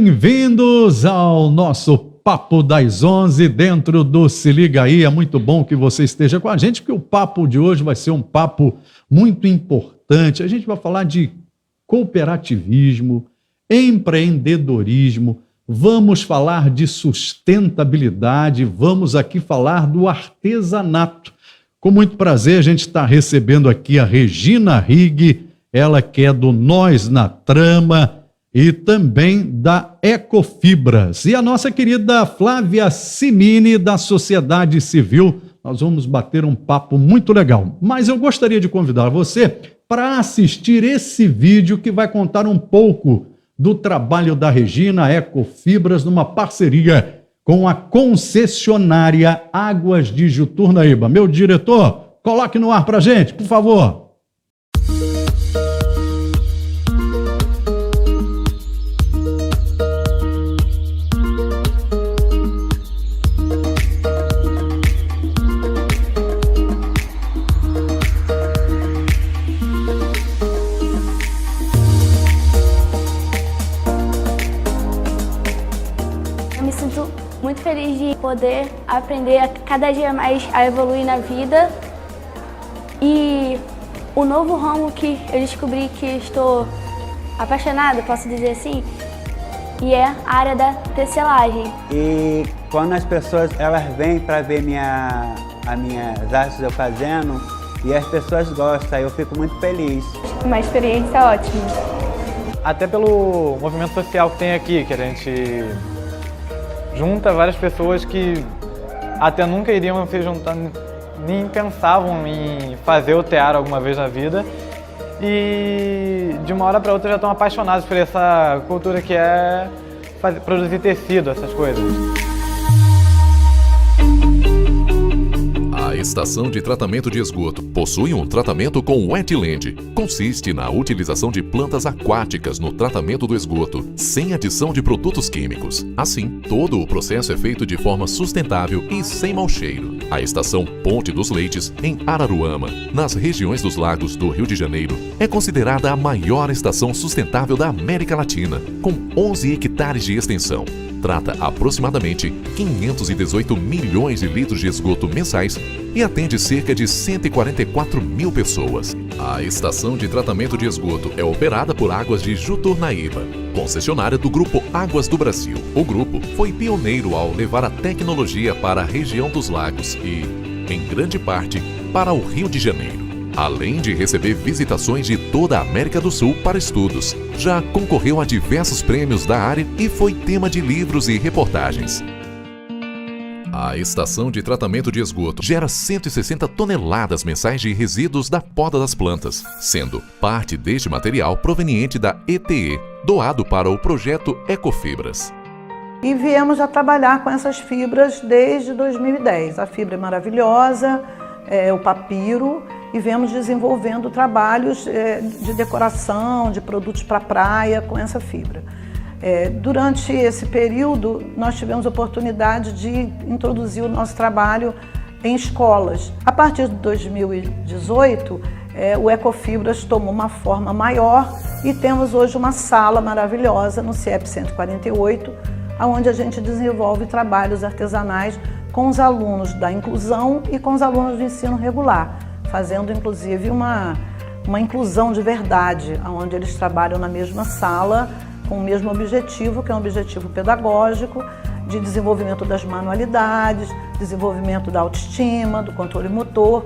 Bem-vindos ao nosso Papo das 11 dentro do Se Liga Aí. É muito bom que você esteja com a gente, porque o papo de hoje vai ser um papo muito importante. A gente vai falar de cooperativismo, empreendedorismo, vamos falar de sustentabilidade, vamos aqui falar do artesanato. Com muito prazer, a gente está recebendo aqui a Regina Rigg, ela que é do Nós na Trama, e também da Ecofibras. E a nossa querida Flávia Cimini, da Sociedade Civil. Nós vamos bater um papo muito legal. Mas eu gostaria de convidar você para assistir esse vídeo que vai contar um pouco do trabalho da Regina Ecofibras numa parceria com a concessionária Águas de Juturnaíba. Meu diretor, coloque no ar para a gente, por favor. Muito feliz de poder aprender cada dia mais a evoluir na vida, e o novo ramo que eu descobri que estou apaixonada, posso dizer assim, e é a área da tecelagem. E quando as pessoas elas vêm para ver as minhas artes eu fazendo, e as pessoas gostam, eu fico muito feliz. Uma experiência ótima. Até pelo movimento social que tem aqui, que a gente junta várias pessoas que até nunca iriam se juntar, nem pensavam em fazer o tear alguma vez na vida, e de uma hora para outra já estão apaixonados por essa cultura que é produzir tecido, essas coisas. A estação de tratamento de esgoto possui um tratamento com wetland. Consiste na utilização de plantas aquáticas no tratamento do esgoto, sem adição de produtos químicos. Assim, todo o processo é feito de forma sustentável e sem mau cheiro. A estação Ponte dos Leites, em Araruama, nas regiões dos lagos do Rio de Janeiro, é considerada a maior estação sustentável da América Latina, com 11 hectares de extensão. Trata aproximadamente 518 milhões de litros de esgoto mensais e atende cerca de 144 mil pessoas. A estação de tratamento de esgoto é operada por Águas de Juturnaíba, concessionária do Grupo Águas do Brasil. O grupo foi pioneiro ao levar a tecnologia para a região dos lagos e, em grande parte, para o Rio de Janeiro. Além de receber visitações de toda a América do Sul para estudos, já concorreu a diversos prêmios da área e foi tema de livros e reportagens. A estação de tratamento de esgoto gera 160 toneladas mensais de resíduos da poda das plantas, sendo parte deste material proveniente da ETE, doado para o projeto Ecofibras. E viemos a trabalhar com essas fibras desde 2010. A fibra é maravilhosa, é o papiro, e viemos desenvolvendo trabalhos de decoração, de produtos para praia com essa fibra. Durante esse período, nós tivemos a oportunidade de introduzir o nosso trabalho em escolas. A partir de 2018, o Ecofibras tomou uma forma maior e temos hoje uma sala maravilhosa no CIEP 148, onde a gente desenvolve trabalhos artesanais com os alunos da inclusão e com os alunos do ensino regular, fazendo inclusive uma inclusão de verdade, onde eles trabalham na mesma sala, com o mesmo objetivo, que é um objetivo pedagógico, de desenvolvimento das manualidades, desenvolvimento da autoestima, do controle motor.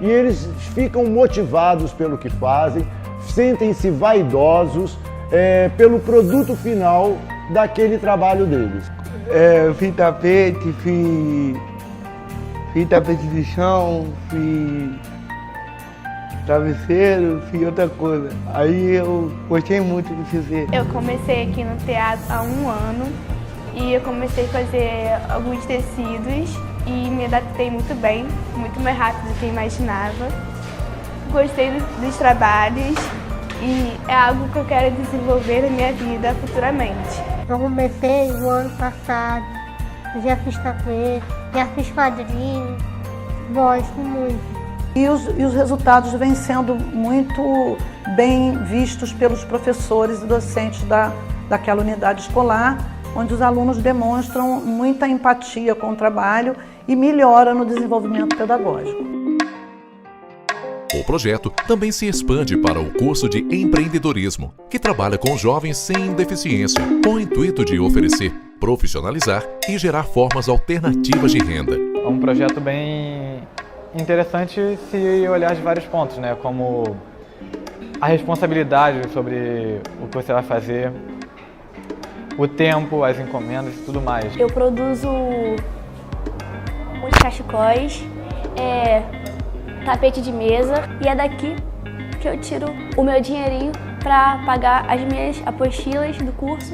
E eles ficam motivados pelo que fazem, sentem-se vaidosos pelo produto final daquele trabalho deles. Eu fiz tapete, fiz tapete de chão, fiz travesseiro, fiz outra coisa. Aí eu gostei muito de fazer. Eu comecei aqui no teatro há 1 ano e eu comecei a fazer alguns tecidos e me adaptei muito bem, muito mais rápido do que eu imaginava. Gostei dos trabalhos e é algo que eu quero desenvolver na minha vida futuramente. Eu comecei no ano passado, já fiz tapete, já fiz quadrinhos, gosto muito. E os resultados vêm sendo muito bem vistos pelos professores e docentes da daquela unidade escolar, onde os alunos demonstram muita empatia com o trabalho e melhora no desenvolvimento pedagógico. O projeto também se expande para o curso de empreendedorismo, que trabalha com jovens sem deficiência, com o intuito de oferecer, profissionalizar e gerar formas alternativas de renda. É um projeto bem interessante se olhar de vários pontos, né? Como a responsabilidade sobre o que você vai fazer, o tempo, as encomendas e tudo mais. Eu produzo uns cachecóis, tapete de mesa, e é daqui que eu tiro o meu dinheirinho para pagar as minhas apostilas do curso,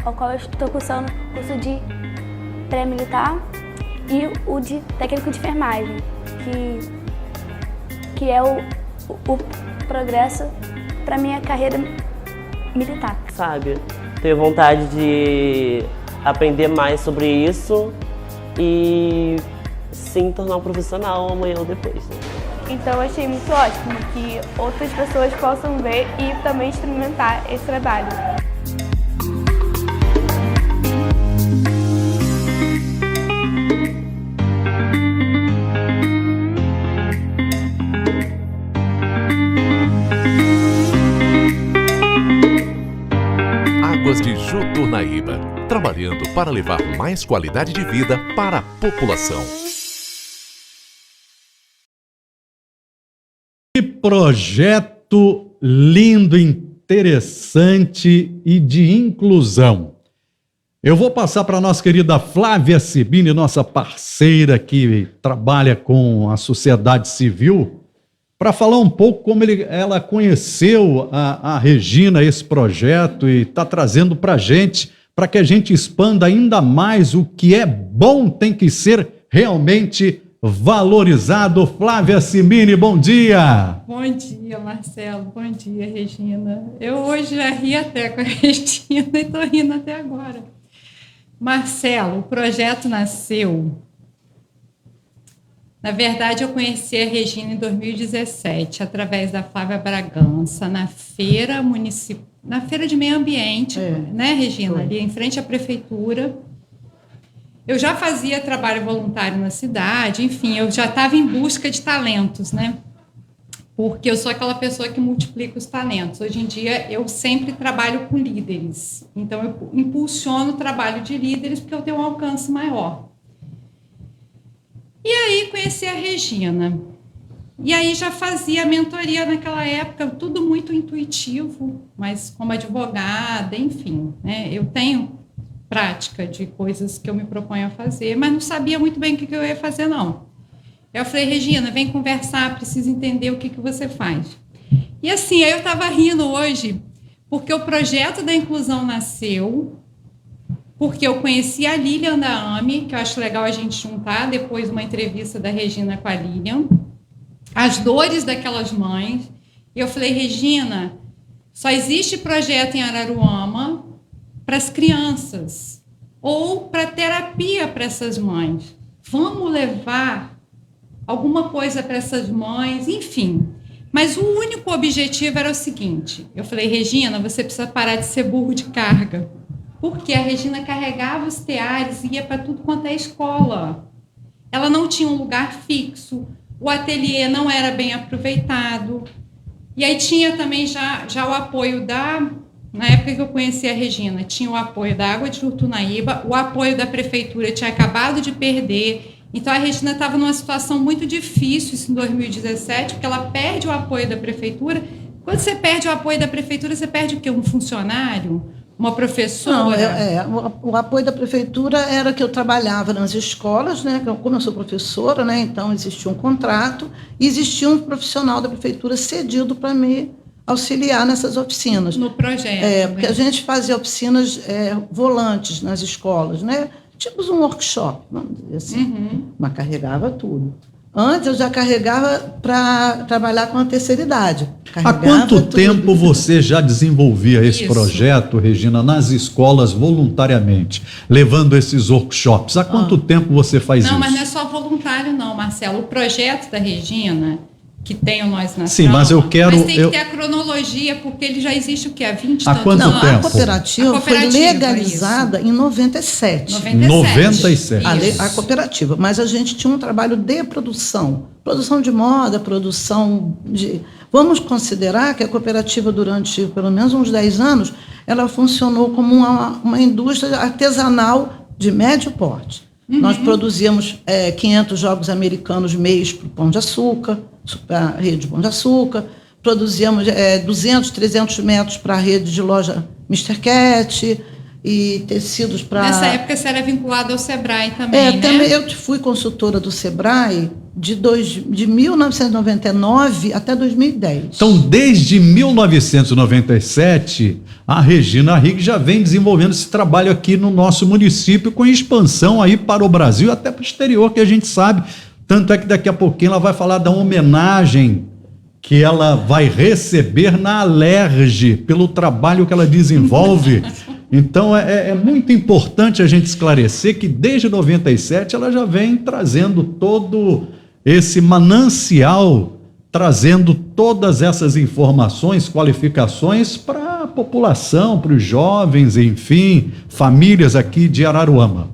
ao qual eu estou cursando o curso de pré-militar e o de técnico de enfermagem, que é o progresso para minha carreira militar. Sabe, tenho vontade de aprender mais sobre isso e sim tornar um profissional amanhã ou depois. Né? Então eu achei muito ótimo que outras pessoas possam ver e também experimentar esse trabalho. Águas de Juturnaíba, trabalhando para levar mais qualidade de vida para a população. Que projeto lindo, interessante e de inclusão. Eu vou passar para a nossa querida Flávia Sibini, nossa parceira que trabalha com a sociedade civil, para falar um pouco como ela conheceu a Regina, esse projeto, e está trazendo para a gente, para que a gente expanda ainda mais. O que é bom tem que ser realmente valorizado. Flávia Sibini, bom dia! Bom dia, Marcelo. Bom dia, Regina. Eu hoje já ri até com a Regina e estou rindo até agora. Marcelo, o projeto nasceu... Na verdade, eu conheci a Regina em 2017, através da Flávia Bragança, na feira de meio ambiente, né, Regina? Ali em frente à prefeitura. Eu já fazia trabalho voluntário na cidade, enfim, eu já estava em busca de talentos, né? Porque eu sou aquela pessoa que multiplica os talentos. Hoje em dia, eu sempre trabalho com líderes. Então, eu impulsiono o trabalho de líderes porque eu tenho um alcance maior. E aí conheci a Regina. E aí já fazia mentoria naquela época, tudo muito intuitivo, mas como advogada, enfim, né? Eu tenho prática de coisas que eu me proponho a fazer, mas não sabia muito bem o que eu ia fazer, não. Eu falei, Regina, vem conversar, preciso entender o que você faz. E assim, aí eu estava rindo hoje, porque o projeto da inclusão nasceu... porque eu conheci a Lilian da AME, que eu acho legal a gente juntar, depois uma entrevista da Regina com a Lilian, as dores daquelas mães. E eu falei, Regina, só existe projeto em Araruama para as crianças, ou para terapia para essas mães. Vamos levar alguma coisa para essas mães, enfim. Mas o único objetivo era o seguinte, eu falei, Regina, você precisa parar de ser burro de carga. Porque a Regina carregava os teares e ia para tudo quanto é escola. Ela não tinha um lugar fixo, o ateliê não era bem aproveitado. E aí tinha também já o apoio na época que eu conheci a Regina, tinha o apoio da Água de Juturnaíba, o apoio da prefeitura tinha acabado de perder. Então a Regina estava numa situação muito difícil, isso em 2017, porque ela perde o apoio da prefeitura. Quando você perde o apoio da prefeitura, você perde o quê? Um funcionário? Uma professora? Não, o apoio da prefeitura era que eu trabalhava nas escolas, né? Como eu sou professora, né? Então existia um contrato e existia um profissional da prefeitura cedido para me auxiliar nessas oficinas. No projeto. Porque a gente fazia oficinas volantes nas escolas, né? Tipo um workshop, vamos dizer assim. Mas carregava tudo. Antes eu já carregava para trabalhar com a terceira idade. Há quanto tempo você já desenvolvia esse projeto, Regina, nas escolas voluntariamente, levando esses workshops? Há quanto tempo você faz isso? Não, mas não é só voluntário não, Marcelo. O projeto da Regina que tem o Nós na Sim, Trama. mas eu quero... Mas tem que ter a cronologia, porque ele já existe o quê? Há 20 Há quanto anos? tempo? A cooperativa foi legalizada em 97. 97. A cooperativa. Mas a gente tinha um trabalho de produção. Produção de moda, produção de... Vamos considerar que a cooperativa, durante pelo menos uns 10 anos, ela funcionou como uma indústria artesanal de médio porte. Nós produzíamos 500 jogos americanos mês para o Pão de Açúcar, para a rede Pão de Açúcar, produzíamos 200, 300 metros para a rede de loja Mr. Cat e tecidos para... Nessa época você era vinculada ao Sebrae também, né? Também eu fui consultora do Sebrae de 1999 até 2010. Então, desde 1997, a Regina Rigg já vem desenvolvendo esse trabalho aqui no nosso município, com expansão aí para o Brasil, até para o exterior, que a gente sabe. Tanto é que daqui a pouquinho ela vai falar da homenagem que ela vai receber na Alerj, pelo trabalho que ela desenvolve. Então, é muito importante a gente esclarecer que desde 97 ela já vem trazendo todo esse manancial, trazendo todas essas informações, qualificações para a população, para os jovens, enfim, famílias aqui de Araruama.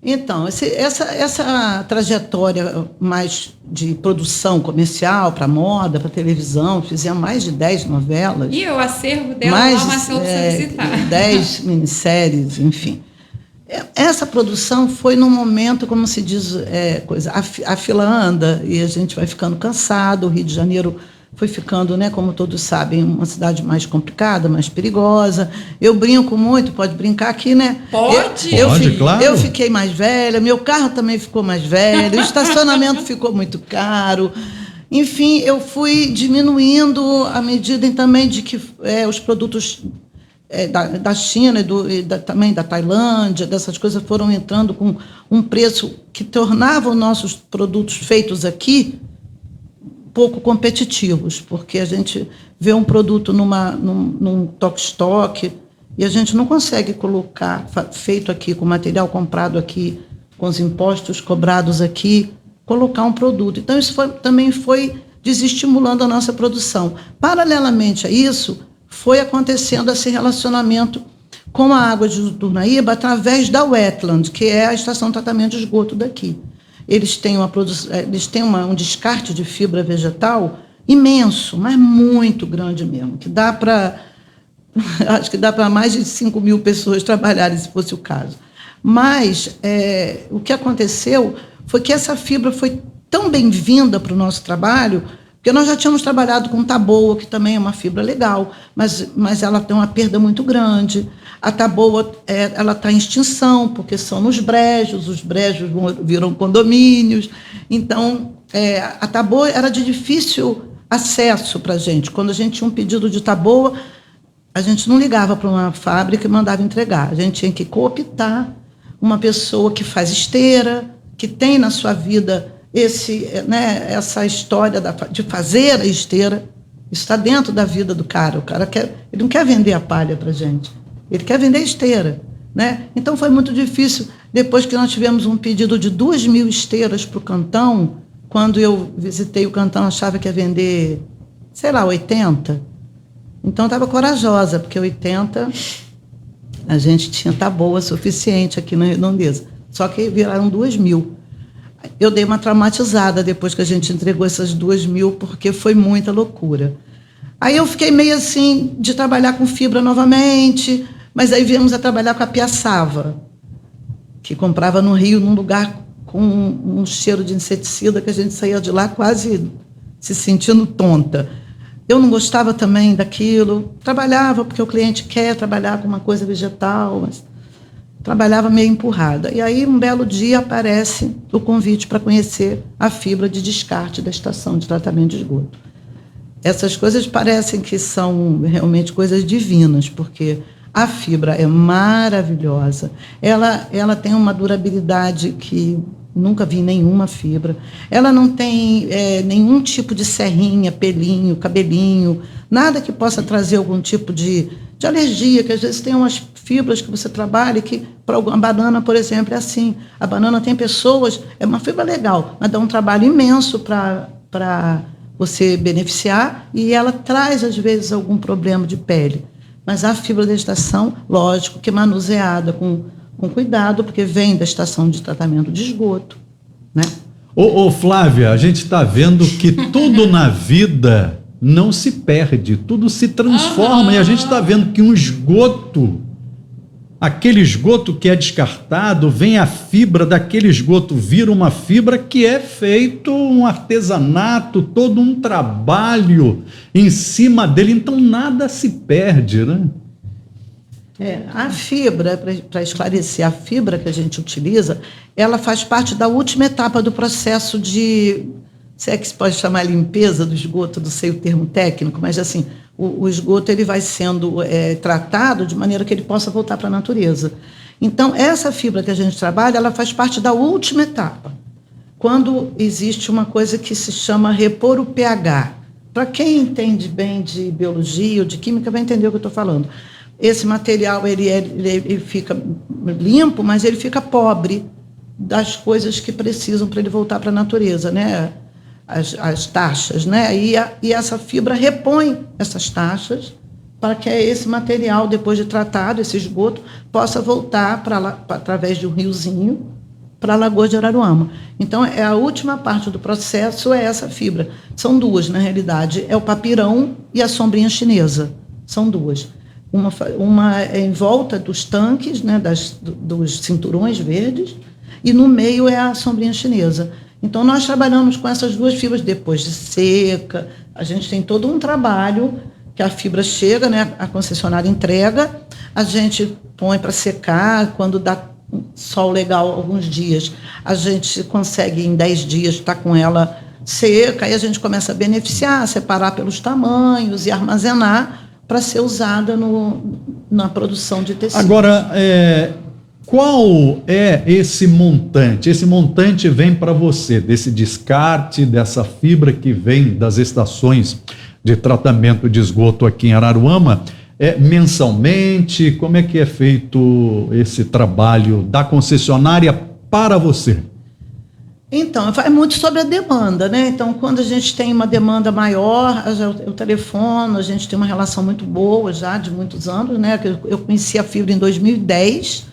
Então, essa trajetória mais de produção comercial para moda, para televisão, fizemos mais de 10 novelas. E o acervo dela lá, Marcelo, precisa visitar. 10 minisséries, enfim. Essa produção foi num momento, como se diz, a fila anda e a gente vai ficando cansado. O Rio de Janeiro foi ficando, né, como todos sabem, uma cidade mais complicada, mais perigosa. Eu brinco muito, pode brincar aqui, né? Pode, claro. Eu fiquei mais velha, meu carro também ficou mais velho, o estacionamento ficou muito caro. Enfim, eu fui diminuindo à medida também de que os produtos da China e também da Tailândia, dessas coisas, foram entrando com um preço que tornava os nossos produtos feitos aqui pouco competitivos, porque a gente vê um produto num Tok-Stock e a gente não consegue colocar, feito aqui, com material comprado aqui, com os impostos cobrados aqui, colocar um produto. Então, isso também foi desestimulando a nossa produção. Paralelamente a isso, foi acontecendo esse relacionamento com a água de Turnaíba através da Wetland, que é a estação de tratamento de esgoto daqui. Eles têm um descarte de fibra vegetal imenso, mas muito grande mesmo, que dá para... acho que dá para mais de 5 mil pessoas trabalharem, se fosse o caso. Mas o que aconteceu foi que essa fibra foi tão bem-vinda para o nosso trabalho, porque nós já tínhamos trabalhado com taboa, que também é uma fibra legal, mas ela tem uma perda muito grande. A taboa ela está em extinção, porque são nos brejos, os brejos viram condomínios. Então, a taboa era de difícil acesso para a gente. Quando a gente tinha um pedido de taboa, a gente não ligava para uma fábrica e mandava entregar. A gente tinha que cooptar uma pessoa que faz esteira, que tem na sua vida essa história de fazer a esteira. Isso está dentro da vida do cara. O cara ele não quer vender a palha para a gente, ele quer vender esteira, né? Então foi muito difícil. Depois que nós tivemos um pedido de 2.000 esteiras para o Cantão, quando eu visitei o Cantão, achava que ia vender, 80. Então estava corajosa, porque 80 a gente tinha taboa suficiente aqui na Redondeza. Só que viraram 2.000. Eu dei uma traumatizada depois que a gente entregou essas 2.000, porque foi muita loucura. Aí eu fiquei meio assim de trabalhar com fibra novamente, mas aí viemos a trabalhar com a Piaçava, que comprava no Rio, num lugar com um cheiro de inseticida, que a gente saía de lá quase se sentindo tonta. Eu não gostava também daquilo, trabalhava porque o cliente quer trabalhar com uma coisa vegetal, mas trabalhava meio empurrada. E aí, um belo dia, aparece o convite para conhecer a fibra de descarte da estação de tratamento de esgoto. Essas coisas parecem que são realmente coisas divinas, porque a fibra é maravilhosa. Ela tem uma durabilidade que nunca vi em nenhuma fibra. Ela não tem nenhum tipo de serrinha, pelinho, cabelinho, nada que possa trazer algum tipo de alergia, que às vezes tem umas fibras que você trabalha, que para a banana, por exemplo, é assim. A banana tem pessoas, é uma fibra legal, mas dá um trabalho imenso para para você beneficiar, e ela traz, às vezes, algum problema de pele. Mas a fibra da estação, lógico, que é manuseada com cuidado, porque vem da estação de tratamento de esgoto, né? Ô Flávia, a gente está vendo que tudo na vida não se perde, tudo se transforma, e a gente está vendo que um esgoto, aquele esgoto que é descartado, vem a fibra daquele esgoto, vira uma fibra que é feito um artesanato, todo um trabalho em cima dele, então nada se perde, né? A fibra, para esclarecer, a fibra que a gente utiliza, ela faz parte da última etapa do processo de, se é que se pode chamar limpeza do esgoto, não sei o termo técnico, mas assim, o esgoto ele vai sendo tratado de maneira que ele possa voltar para a natureza. Então, essa fibra que a gente trabalha, ela faz parte da última etapa, quando existe uma coisa que se chama repor o pH. Para quem entende bem de biologia ou de química, vai entender o que eu estou falando. Esse material ele fica limpo, mas ele fica pobre das coisas que precisam para ele voltar para a natureza, né? As taxas, né? E essa fibra repõe essas taxas para que esse material, depois de tratado, esse esgoto, possa voltar através de um riozinho para a Lagoa de Araruama. Então, a última parte do processo é essa fibra. São duas, na realidade. É o papirão e a sombrinha chinesa. São duas. Uma é em volta dos tanques, né, dos cinturões verdes, e no meio é a sombrinha chinesa. Então, nós trabalhamos com essas duas fibras depois de seca. A gente tem todo um trabalho que a fibra chega, né, a concessionária entrega, a gente põe para secar, quando dá sol legal alguns dias, a gente consegue em 10 dias estar com ela seca, aí a gente começa a beneficiar, separar pelos tamanhos e armazenar para ser usada na produção de tecido. Agora, qual é esse montante? Esse montante vem para você, desse descarte, dessa fibra que vem das estações de tratamento de esgoto aqui em Araruama, mensalmente? Como é que é feito esse trabalho da concessionária para você? Então, vai muito sobre a demanda, né? Então, quando a gente tem uma demanda maior, eu telefono, a gente tem uma relação muito boa já, de muitos anos, né? Eu conheci a fibra em 2010,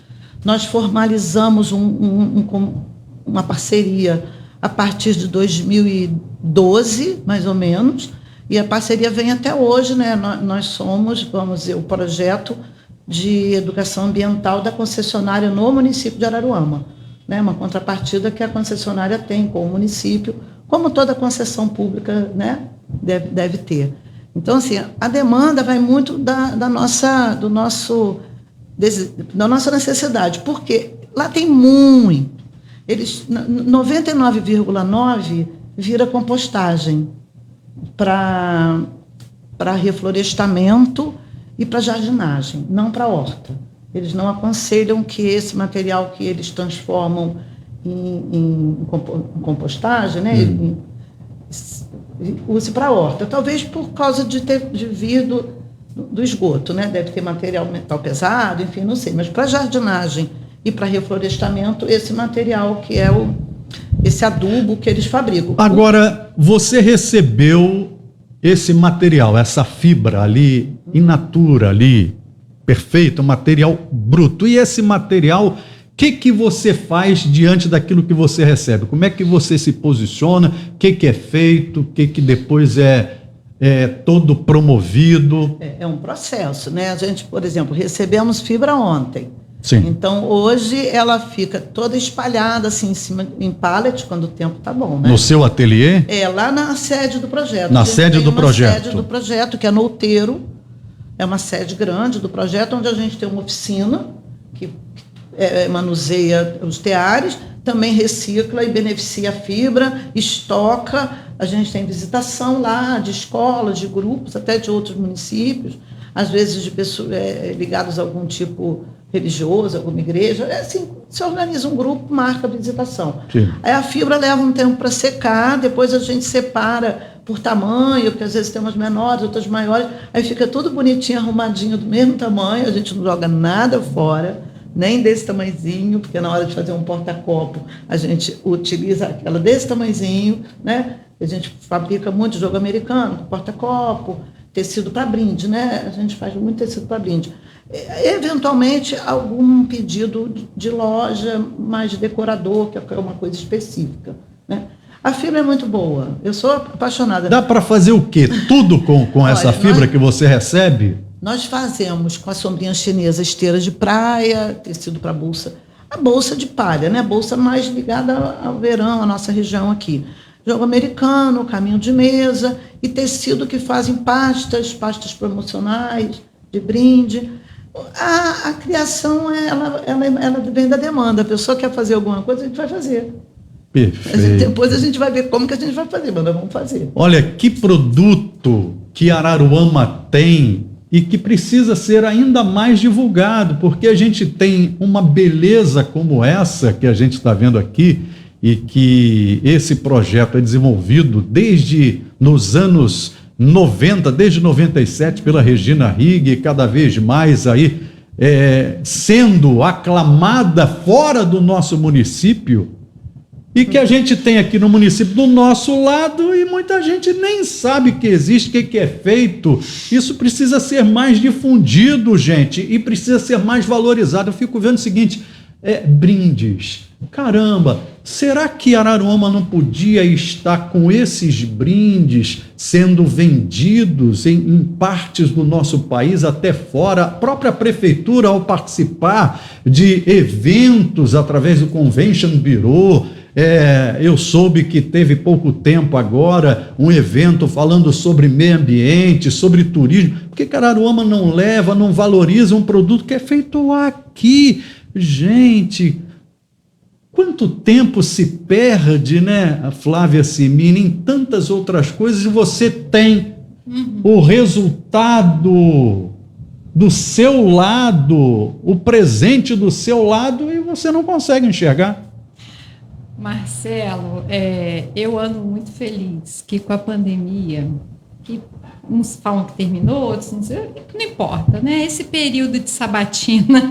nós formalizamos uma parceria a partir de 2012, mais ou menos, e a parceria vem até hoje, né? Nós somos, vamos dizer, o projeto de educação ambiental da concessionária no município de Araruama. Né, uma contrapartida que a concessionária tem com o município, como toda concessão pública, né, deve ter. Então, assim, a demanda vai muito da nossa necessidade, porque lá tem muito. 99,9% vira compostagem para reflorestamento e para jardinagem, não para horta. Eles não aconselham que esse material que eles transformam em compostagem, né, use para horta. Talvez por causa de vir do esgoto, né? Deve ter material metal pesado, enfim, não sei. Mas para jardinagem e para reflorestamento, esse material que é esse adubo que eles fabricam. Agora, você recebeu esse material, essa fibra ali, in natura ali, perfeito, material bruto. E esse material, o que você faz diante daquilo que você recebe? Como é que você se posiciona? O que é feito? O que depois é todo promovido? É um processo, né? A gente, por exemplo, recebemos fibra ontem. Sim. Então, hoje ela fica toda espalhada assim em cima, em pallet, quando o tempo está bom, né? No seu ateliê? Lá na sede do projeto. Na sede do projeto. Sede do projeto, que é no Outeiro. É uma sede grande do projeto, onde a gente tem uma oficina que manuseia os teares, também recicla e beneficia a fibra, estoca. A gente tem visitação lá de escolas, de grupos, até de outros municípios, às vezes de pessoas ligadas a algum tipo religioso, alguma igreja. Assim, se organiza um grupo, marca a visitação. Sim. Aí a fibra leva um tempo para secar, depois a gente separa por tamanho, porque às vezes tem umas menores, outras maiores, aí fica tudo bonitinho, arrumadinho, do mesmo tamanho, a gente não joga nada fora, nem desse tamanhozinho, porque na hora de fazer um porta-copo, a gente utiliza aquela desse tamanhozinho, né? A gente fabrica muito jogo americano, porta-copo, tecido para brinde, né? A gente faz muito tecido para brinde. Eventualmente, algum pedido de loja mais de decorador, que é uma coisa específica, né? A fibra é muito boa. Eu sou apaixonada. Dá para fazer o quê? Tudo com essa fibra que você recebe? Nós fazemos com a sombrinha chinesa esteira de praia, tecido para bolsa. A bolsa de palha, né? A bolsa mais ligada ao verão, à nossa região aqui. Jogo americano, caminho de mesa e tecido que fazem pastas promocionais, de brinde. A criação, ela vem da demanda. A pessoa quer fazer alguma coisa, a gente vai fazer. Perfeito. Depois a gente vai ver como que a gente vai fazer, mas nós vamos fazer. Olha, que produto que Araruama tem e que precisa ser ainda mais divulgado, porque a gente tem uma beleza como essa que a gente está vendo aqui e que esse projeto é desenvolvido desde nos anos 90, desde 97 pela Regina Rigg, cada vez mais aí sendo aclamada fora do nosso município, e que a gente tem aqui no município do nosso lado e muita gente nem sabe que existe, que é feito. Isso precisa ser mais difundido, gente, e precisa ser mais valorizado. Eu fico vendo o seguinte, brindes. Caramba, será que Araruama não podia estar com esses brindes sendo vendidos em partes do nosso país, até fora? A própria prefeitura, ao participar de eventos através do Convention Bureau, eu soube que teve pouco tempo agora um evento falando sobre meio ambiente, sobre turismo. Por que Araruama não leva, não valoriza um produto que é feito aqui? Gente, quanto tempo se perde, né, Flávia Cimini, em tantas outras coisas, e você tem o resultado do seu lado, o presente do seu lado, e você não consegue enxergar. Marcelo, eu ando muito feliz que com a pandemia, que uns falam que terminou, outros não sei, não importa, né? Esse período de sabatina,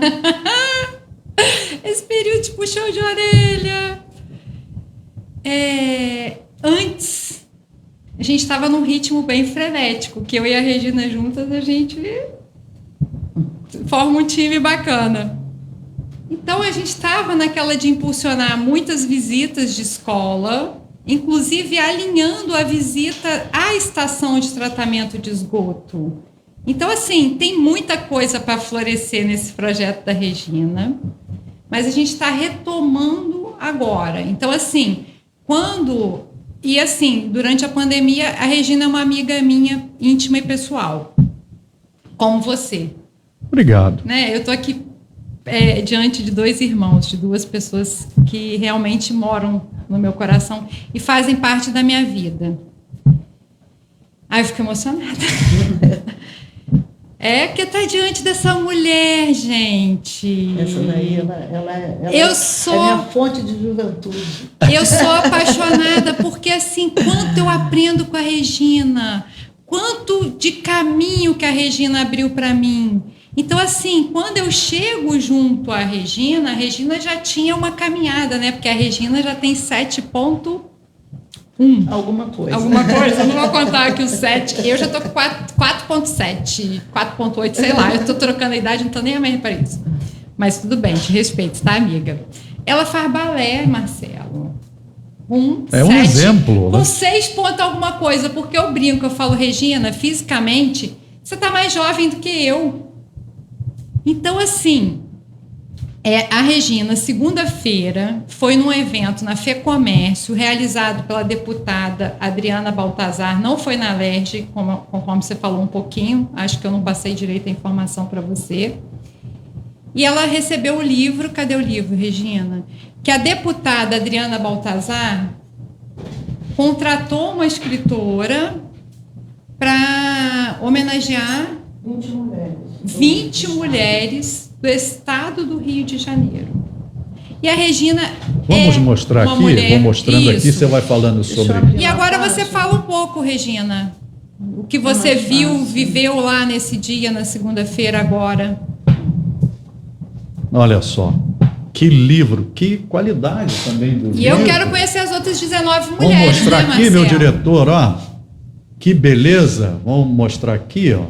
esse período de puxão de orelha, antes a gente estava num ritmo bem frenético, que eu e a Regina juntas, a gente forma um time bacana. Então, a gente estava naquela de impulsionar muitas visitas de escola, inclusive alinhando a visita à estação de tratamento de esgoto. Então, assim, tem muita coisa para florescer nesse projeto da Regina, mas a gente está retomando agora. Então, assim, durante a pandemia, a Regina é uma amiga minha, íntima e pessoal, como você. Obrigado. Né? Eu estou aqui diante de dois irmãos, de duas pessoas que realmente moram no meu coração e fazem parte da minha vida. Ai, eu fico emocionada. Porque tá diante dessa mulher, gente. Essa daí, ela é minha fonte de juventude. Eu sou apaixonada porque, assim, quanto eu aprendo com a Regina, quanto de caminho que a Regina abriu para mim. Então, assim, quando eu chego junto à Regina, a Regina já tinha uma caminhada, né? Porque a Regina já tem 7.1. Alguma coisa. Alguma coisa, não vou contar aqui o 7. Eu já tô com 4.7, 4.8, sei lá. Eu tô trocando a idade, não tô nem a mais para isso. Mas tudo bem, te respeito, tá, amiga? Ela faz balé, Marcelo. Um exemplo. Com 6 pontos alguma coisa, porque eu brinco, eu falo, Regina, fisicamente, você tá mais jovem do que eu. Então, assim, a Regina, segunda-feira, foi num evento na FEComércio, realizado pela deputada Adriana Baltazar, não foi na LERJ, conforme você falou um pouquinho, acho que eu não passei direito a informação para você. E ela recebeu o livro, cadê o livro, Regina? Que a deputada Adriana Baltazar contratou uma escritora para homenagear 20 mulheres do estado do Rio de Janeiro. E a Regina Vamos mostrar aqui, mulher, vou mostrando isso. aqui, você vai falando sobre... E agora você fala um pouco, Regina, o que você viu, viveu lá nesse dia, na segunda-feira agora. Olha só, Que livro, que qualidade também do livro. E eu quero conhecer as outras 19 mulheres. Vamos mostrar né, aqui, meu diretor, ó. Que beleza. Vamos mostrar aqui, ó.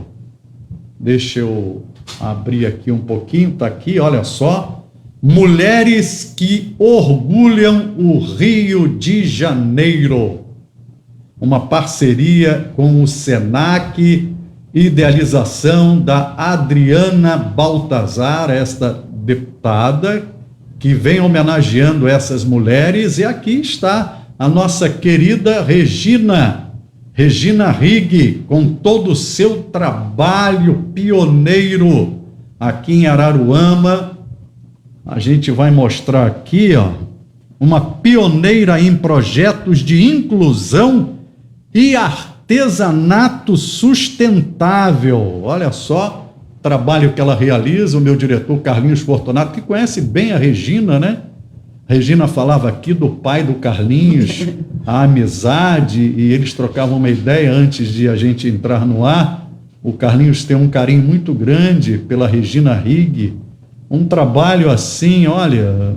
Deixa eu abrir aqui um pouquinho. Tá aqui, olha só. Mulheres que orgulham o Rio de Janeiro. Uma parceria com o SENAC, idealização da Adriana Baltazar, esta deputada, que vem homenageando essas mulheres. E aqui está a nossa querida Regina Rigg, com todo o seu trabalho pioneiro aqui em Araruama. A gente vai mostrar aqui, ó, uma pioneira em projetos de inclusão e artesanato sustentável. Olha só o trabalho que ela realiza, o meu diretor Carlinhos Fortunato, que conhece bem a Regina, né? A Regina falava aqui do pai do Carlinhos, a amizade, e eles trocavam uma ideia antes de a gente entrar no ar. O Carlinhos tem um carinho muito grande pela Regina Rigg, um trabalho assim, olha,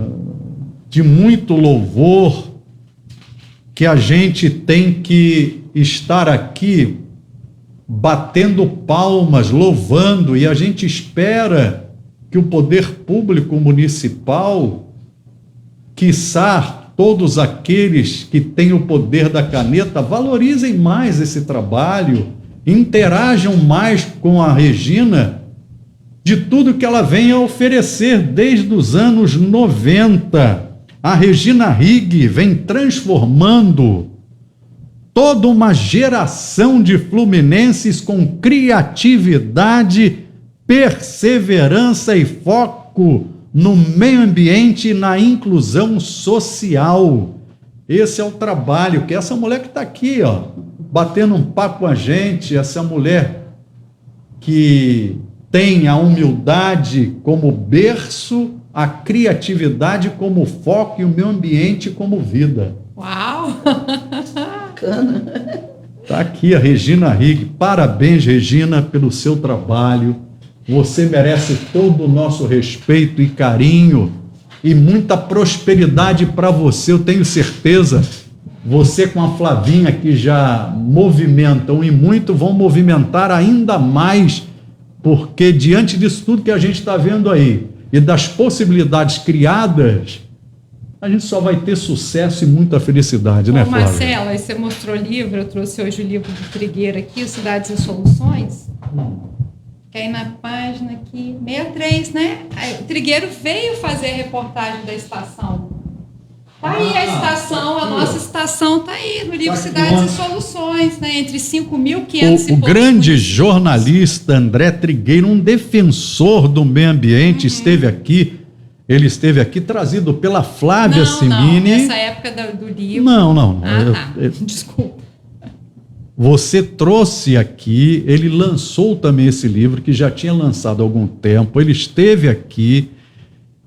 de muito louvor, que a gente tem que estar aqui batendo palmas, louvando, e a gente espera que o poder público municipal, quiçá todos aqueles que têm o poder da caneta, valorizem mais esse trabalho, interajam mais com a Regina, de tudo que ela vem a oferecer desde os anos 90. A Regina Rigg vem transformando toda uma geração de fluminenses com criatividade, perseverança e foco no meio ambiente e na inclusão social. Esse é o trabalho que essa mulher que está aqui, ó, batendo um papo com a gente, essa mulher que tem a humildade como berço, a criatividade como foco e o meio ambiente como vida. Uau! Está aqui a Regina Rigg. Parabéns, Regina, pelo seu trabalho. Você merece todo o nosso respeito e carinho e muita prosperidade para você, eu tenho certeza. Você com a Flavinha, que já movimentam e muito, vão movimentar ainda mais, porque diante disso tudo que a gente está vendo aí e das possibilidades criadas, a gente só vai ter sucesso e muita felicidade, né, Flávia? Marcelo, aí você mostrou o livro, eu trouxe hoje o livro do Trigueiro aqui, Cidades e Soluções. Que aí na página aqui, 63, né? Aí, o Trigueiro veio fazer a reportagem da estação. Tá aí a estação, a nossa estação tá aí no livro Cidades e Soluções, né? Entre 5.500 e o grande jornalista André Trigueiro, um defensor do meio ambiente, esteve aqui. Ele esteve aqui trazido pela Flávia Simini. Não, nessa época do livro. Não. Desculpa. Você trouxe aqui, ele lançou também esse livro, que já tinha lançado há algum tempo, ele esteve aqui,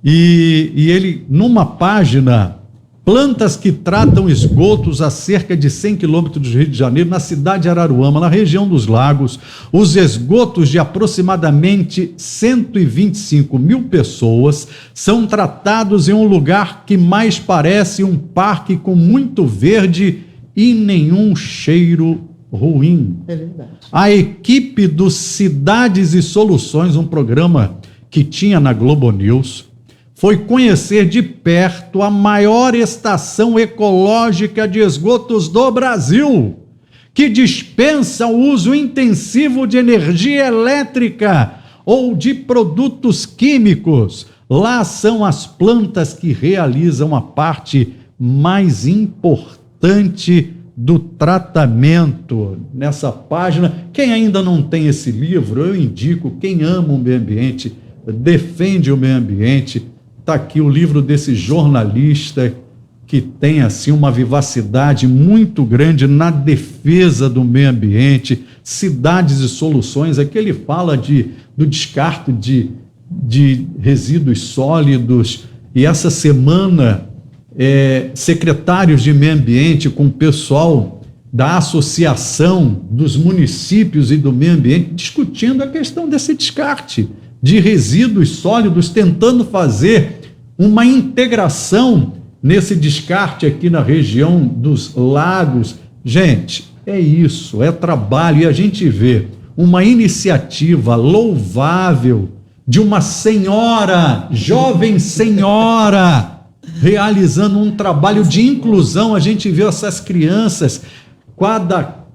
e ele, numa página, plantas que tratam esgotos a cerca de 100 quilômetros do Rio de Janeiro, na cidade de Araruama, na região dos lagos, os esgotos de aproximadamente 125 mil pessoas são tratados em um lugar que mais parece um parque com muito verde e nenhum cheiro ruim. É verdade. A equipe do Cidades e Soluções, um programa que tinha na Globo News, foi conhecer de perto a maior estação ecológica de esgotos do Brasil, que dispensa o uso intensivo de energia elétrica ou de produtos químicos. Lá são as plantas que realizam a parte mais importante do tratamento. Nessa página, quem ainda não tem esse livro, eu indico, quem ama o meio ambiente, defende o meio ambiente, está aqui o livro desse jornalista que tem assim uma vivacidade muito grande na defesa do meio ambiente, Cidades e Soluções. Aqui ele fala do descarte de resíduos sólidos, e essa semana secretários de meio ambiente com o pessoal da Associação dos Municípios e do Meio Ambiente discutindo a questão desse descarte de resíduos sólidos, tentando fazer uma integração nesse descarte aqui na região dos lagos. Gente, é isso, é trabalho, e a gente vê uma iniciativa louvável de uma senhora, jovem senhora, realizando um trabalho de inclusão. A gente vê essas crianças,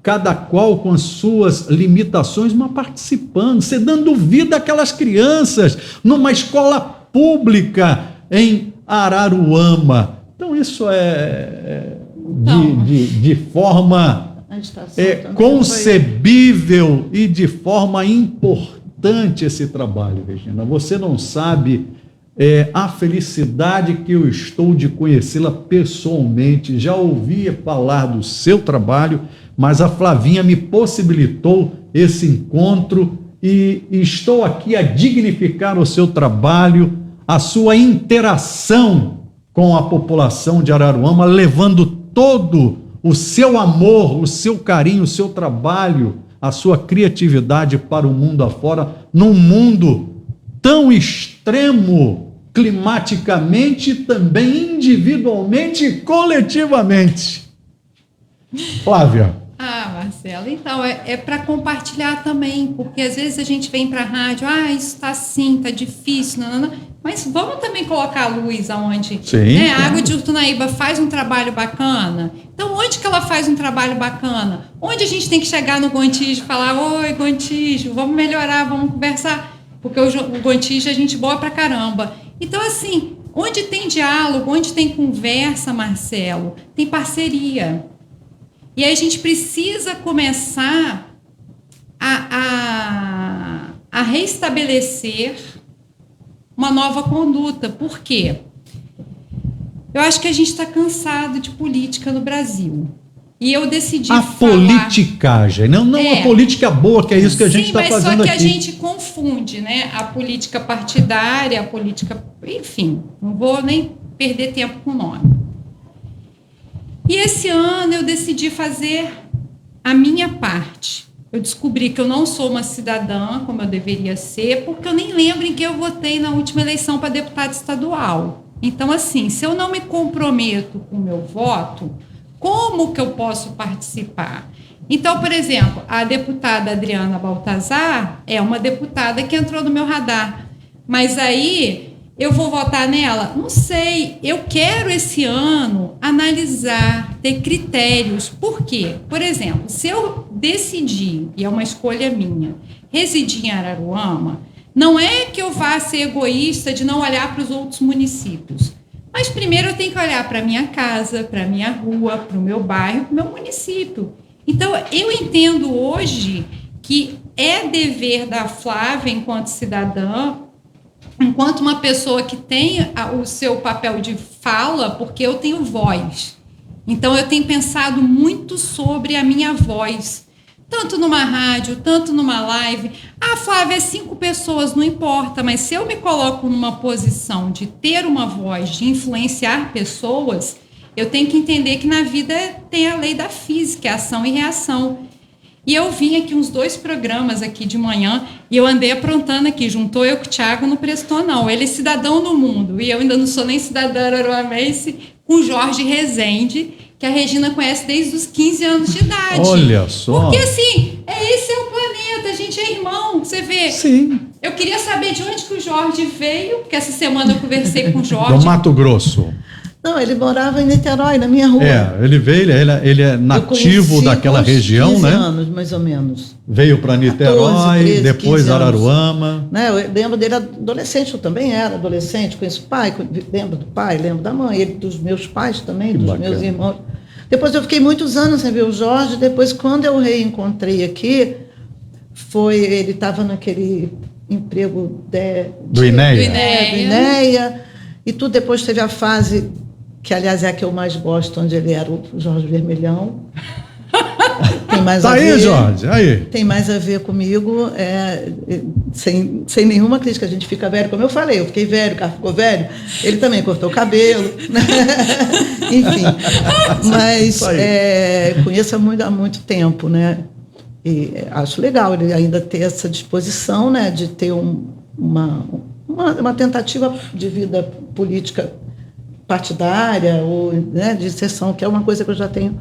cada qual com as suas limitações, mas participando, você dando vida àquelas crianças numa escola pública em Araruama. Então isso é de forma concebível e de forma importante esse trabalho, Regina. Você não sabe a felicidade que eu estou de conhecê-la pessoalmente. Já ouvi falar do seu trabalho, mas a Flavinha me possibilitou esse encontro e estou aqui a dignificar o seu trabalho, a sua interação com a população de Araruama, levando todo o seu amor, o seu carinho, o seu trabalho, a sua criatividade para o mundo afora, num mundo tão extremo, climaticamente, também individualmente e coletivamente. Flávia. Marcelo, então, é para compartilhar também, porque às vezes a gente vem para a rádio, isso está assim, está difícil, não, mas vamos também colocar a luz aonde. Sim, né? A Água de Urtunaíba faz um trabalho bacana. Então, onde que ela faz um trabalho bacana? Onde a gente tem que chegar no Gontijo e falar, oi, Gontijo, vamos melhorar, vamos conversar, porque o Gontijo é gente boa pra caramba. Então, assim, onde tem diálogo, onde tem conversa, Marcelo, tem parceria. E aí a gente precisa começar a restabelecer uma nova conduta. Por quê? Eu acho que a gente está cansado de política no Brasil. E eu decidi falar... politicagem, não a política boa, que é isso que a gente está fazendo aqui. Mas só que a gente confunde, né? A política partidária, a política... Enfim, não vou nem perder tempo com o nome. E esse ano eu decidi fazer a minha parte. Eu descobri que eu não sou uma cidadã como eu deveria ser, porque eu nem lembro em que eu votei na última eleição para deputado estadual. Então, assim, se eu não me comprometo com o meu voto, como que eu posso participar? Então, por exemplo, a deputada Adriana Baltazar é uma deputada que entrou no meu radar. Mas aí... eu vou votar nela? Não sei. Eu quero esse ano analisar, ter critérios. Por quê? Por exemplo, se eu decidir, e é uma escolha minha, residir em Araruama, não é que eu vá ser egoísta de não olhar para os outros municípios. Mas primeiro eu tenho que olhar para a minha casa, para a minha rua, para o meu bairro, para o meu município. Então, eu entendo hoje que é dever da Flávia, enquanto cidadã, enquanto uma pessoa que tem o seu papel de fala, porque eu tenho voz. Então, eu tenho pensado muito sobre a minha voz, tanto numa rádio, tanto numa live. Flávia, é 5 pessoas, não importa, mas se eu me coloco numa posição de ter uma voz, de influenciar pessoas, eu tenho que entender que na vida tem a lei da física, ação e reação. E eu vim aqui uns 2 programas aqui de manhã e eu andei aprontando aqui. Juntou eu com o Thiago, não prestou não. Ele é cidadão do mundo e eu ainda não sou nem cidadã araruamense, com o Jorge Rezende, que a Regina conhece desde os 15 anos de idade. Olha só. Porque assim, esse é o planeta, a gente é irmão, você vê. Sim. Eu queria saber de onde que o Jorge veio, porque essa semana eu conversei com o Jorge. Do Mato Grosso. Não, ele morava em Niterói, na minha rua. Ele veio, ele é nativo daquela região, 15 anos, mais ou menos. Veio para Niterói, 14, 13, depois Araruama. Né, eu lembro dele adolescente, eu também era adolescente, conheço o pai, lembro do pai, lembro da mãe, ele dos meus pais também, dos meus irmãos. Depois eu fiquei muitos anos sem ver o Jorge, depois quando eu reencontrei aqui, ele estava naquele emprego do INEA, e tudo, depois teve a fase... que, aliás, é a que eu mais gosto, onde ele era o Jorge Vermelhão. Tem mais a ver, Jorge, aí. Tem mais a ver comigo, sem nenhuma crítica. A gente fica velho, como eu falei, eu fiquei velho, o carro ficou velho, ele também cortou o cabelo. Enfim, mas conheço há muito tempo, né? E acho legal ele ainda ter essa disposição, né, de ter uma uma tentativa de vida política partidária ou, né, de inserção, que é uma coisa que eu já tenho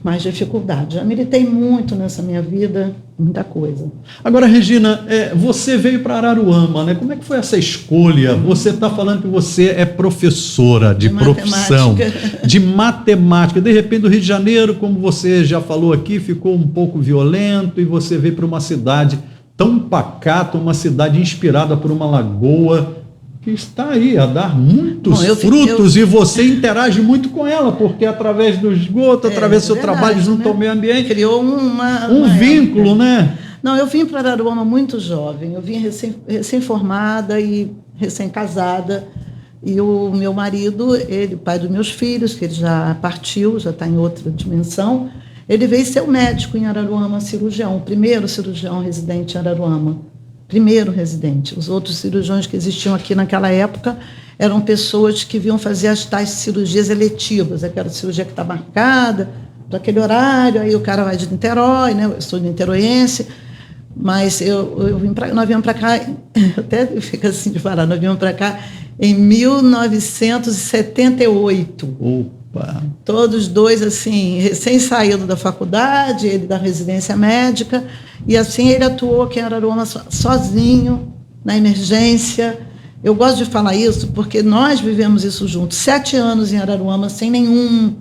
mais dificuldade. Já militei muito nessa minha vida, muita coisa. Agora, Regina, você veio para Araruama, né? Como é que foi essa escolha? Você está falando que você é professora de profissão, de matemática. De repente, o Rio de Janeiro, como você já falou aqui, ficou um pouco violento e você veio para uma cidade tão pacata, uma cidade inspirada por uma lagoa que está aí a dar muitos frutos e você interage muito com ela, porque através do esgoto, através do seu trabalho junto ao meio ambiente, criou um vínculo, né? Não, eu vim para Araruama muito jovem, eu vim recém-formada e recém-casada, e o meu marido, ele, pai dos meus filhos, que ele já partiu, já está em outra dimensão, ele veio ser médico em Araruama, cirurgião, o primeiro cirurgião residente em Araruama. Primeiro residente. Os outros cirurgiões que existiam aqui naquela época eram pessoas que vinham fazer as tais cirurgias eletivas, aquela cirurgia que está marcada para aquele horário, aí o cara vai de Niterói, né? Eu sou niteroiense, mas nós viemos para cá, até fica assim de falar, nós viemos para cá em 1978. Opa! Todos dois, assim, recém-saído da faculdade, ele da residência médica, e assim ele atuou aqui em Araruama sozinho, na emergência. Eu gosto de falar isso porque nós vivemos isso juntos. 7 anos em Araruama sem nenhum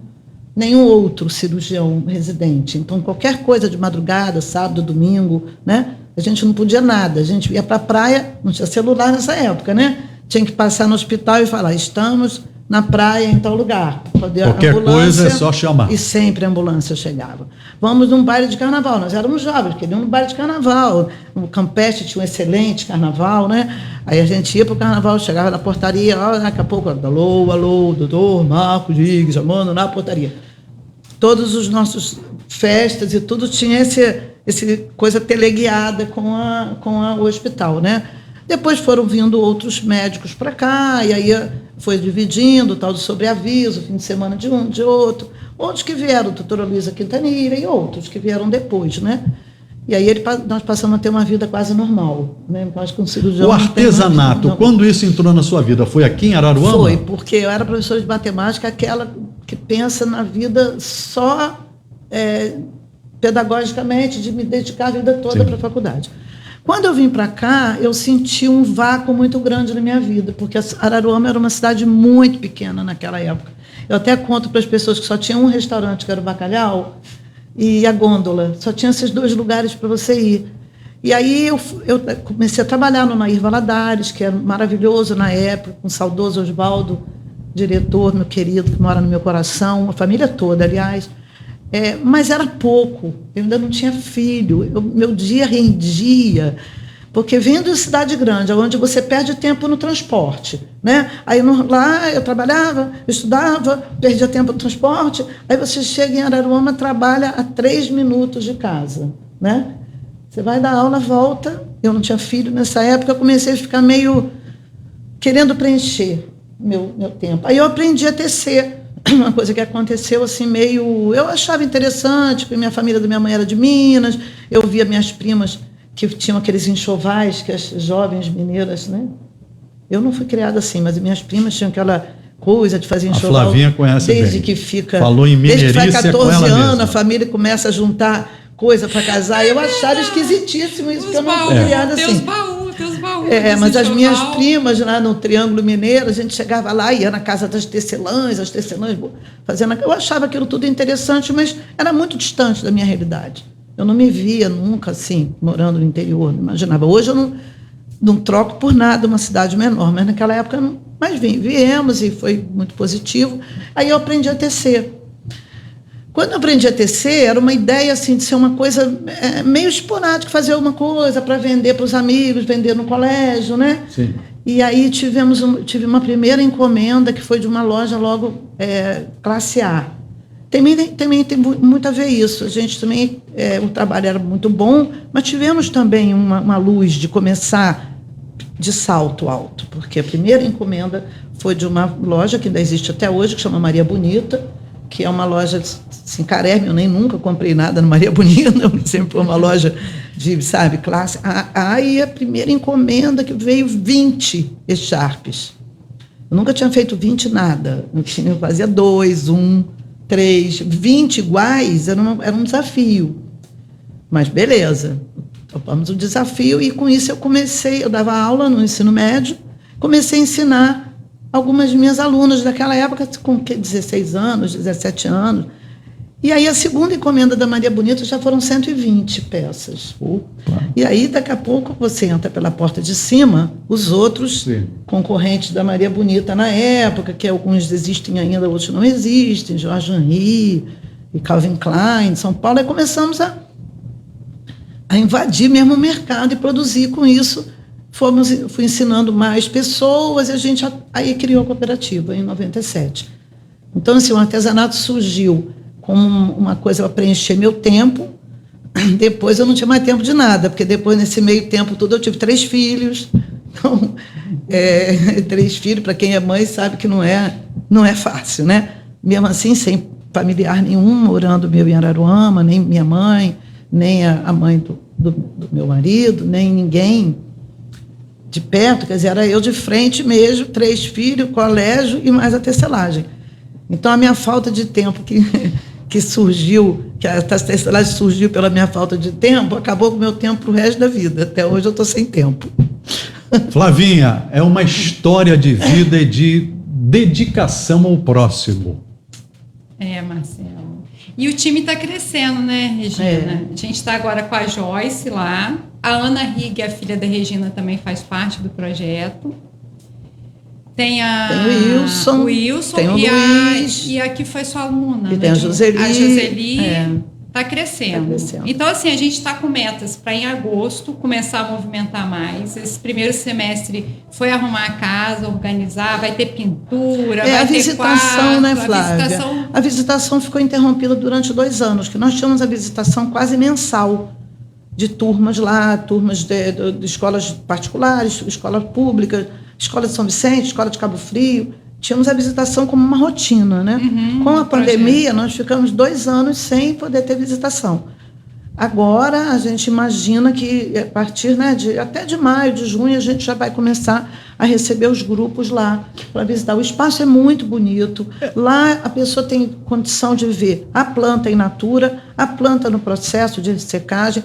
outro cirurgião residente. Então, qualquer coisa de madrugada, sábado, domingo, né? A gente não podia nada. A gente ia para a praia, não tinha celular nessa época, né? Tinha que passar no hospital e falar, estamos na praia em tal lugar. Qualquer coisa é só chamar. E sempre a ambulância chegava. Vamos num baile de carnaval. Nós éramos jovens, queríamos num baile de carnaval. O Campeche tinha um excelente carnaval, né? Aí a gente ia para o carnaval, chegava na portaria, daqui a pouco, alô, alô, doutor Marcos Higgs, chamando na portaria. Todos os nossos festas e tudo tinha esse coisa teleguiada com o hospital, né? Depois foram vindo outros médicos para cá, e aí foi dividindo, tal do sobreaviso, fim de semana de um, de outro. Outros que vieram, a doutora Luísa Quintanilha, e outros que vieram depois, né? E aí nós passamos a ter uma vida quase normal, né? Acho que um cirurgião. O artesanato, quando isso entrou na sua vida? Foi aqui em Araruama? Foi, porque eu era professora de matemática, aquela que pensa na vida só pedagogicamente, de me dedicar a vida toda para a faculdade. Quando eu vim para cá, eu senti um vácuo muito grande na minha vida, porque Araruama era uma cidade muito pequena naquela época. Eu até conto para as pessoas que só tinha um restaurante, que era o Bacalhau, e a Gôndola. Só tinha esses 2 lugares para você ir. E aí eu comecei a trabalhar no Nair Valadares, que era maravilhoso na época, com o saudoso Osvaldo, diretor, meu querido, que mora no meu coração, a família toda, aliás. Mas era pouco, eu ainda não tinha filho, meu dia rendia, porque vindo de cidade grande, onde você perde tempo no transporte, né? Aí lá eu trabalhava, eu estudava, perdia tempo no transporte, aí você chega em Araruama, trabalha a 3 minutos de casa, né? Você vai dar aula, volta, eu não tinha filho nessa época, eu comecei a ficar meio querendo preencher meu tempo. Aí eu aprendi a tecer. Uma coisa que aconteceu assim meio... Eu achava interessante, porque minha família da minha mãe era de Minas, eu via minhas primas que tinham aqueles enxovais que as jovens mineiras, né? Eu não fui criada assim, mas minhas primas tinham aquela coisa de fazer enxoval. A Flavinha conhece desde bem. Que fica... Falou em mineirice, desde que faz 14 anos, mesma. a família começa a juntar coisa para casar. Eu achava esquisitíssimo isso, porque eu não fui criada assim. Teus baús. Mas as minhas primas lá no Triângulo Mineiro, a gente chegava lá, ia na casa das tecelãs, fazendo... Eu achava aquilo tudo interessante, mas era muito distante da minha realidade. Eu não me via nunca assim, morando no interior, não imaginava. Hoje eu não troco por nada uma cidade menor, mas naquela época eu não. Mas viemos e foi muito positivo. Aí eu aprendi a tecer. Quando eu aprendi a tecer, era uma ideia assim, de ser uma coisa meio esporádica, fazer uma coisa para vender para os amigos, vender no colégio, né? Sim. E aí tive uma primeira encomenda, que foi de uma loja logo classe A. Também tem muito a ver isso. A gente também, o trabalho era muito bom, mas tivemos também uma luz de começar de salto alto, porque a primeira encomenda foi de uma loja que ainda existe até hoje, que chama Maria Bonita, que é uma loja assim, carérrima, eu nem nunca comprei nada na Maria Bonita, sempre foi uma loja de, sabe, classe. Aí a primeira encomenda que veio 20 echarpes. Eu nunca tinha feito 20 nada. Eu fazia 2, 1, 3, 20 iguais, era um desafio. Mas beleza, topamos o desafio e com isso eu dava aula no ensino médio, comecei a ensinar algumas minhas alunas daquela época, com 16 anos, 17 anos. E aí a segunda encomenda da Maria Bonita já foram 120 peças. Opa. E aí daqui a pouco você entra pela porta de cima, os outros concorrentes da Maria Bonita na época, que alguns existem ainda, outros não existem, Jorge Henry e Calvin Klein, São Paulo, aí começamos a invadir mesmo o mercado e produzir com isso. Fui ensinando mais pessoas e a gente aí criou a cooperativa em 97. Então, assim, o artesanato surgiu como uma coisa para preencher meu tempo. Depois eu não tinha mais tempo de nada, porque depois, nesse meio tempo todo, eu tive 3 filhos. Então, 3 filhos, para quem é mãe, sabe que não é fácil, né? Mesmo assim, sem familiar nenhum, morando meu em Araruama, nem minha mãe, nem a mãe do meu marido, nem ninguém de perto, quer dizer, era eu de frente mesmo, 3 filhos, colégio e mais a tecelagem. Então, a minha falta de tempo que surgiu, que a tecelagem surgiu pela minha falta de tempo, acabou com o meu tempo para o resto da vida. Até hoje eu estou sem tempo. Flavinha, é uma história de vida e de dedicação ao próximo. Marcelo. E o time está crescendo, né, Regina? A gente está agora com a Joyce lá. A Ana Rigg, a filha da Regina, também faz parte do projeto. Tem o Wilson tem o Luiz. E a que foi sua aluna. E tem a Joseli. A Joseli está crescendo. Então, assim, a gente está com metas para em agosto começar a movimentar mais. Esse primeiro semestre foi arrumar a casa, organizar, vai ter pintura, vai ter quarto, né, Flávia? A visitação ficou interrompida durante 2 anos, que nós tínhamos a visitação quase mensal de turmas lá, turmas de escolas particulares, escolas públicas, escola de São Vicente, escola de Cabo Frio. Tínhamos a visitação como uma rotina, né? Com a pandemia, nós ficamos 2 anos sem poder ter visitação. Agora, a gente imagina que, a partir, né, até de maio, de junho, a gente já vai começar a receber os grupos lá para visitar. O espaço é muito bonito. Lá, a pessoa tem condição de ver a planta in natura, a planta no processo de secagem,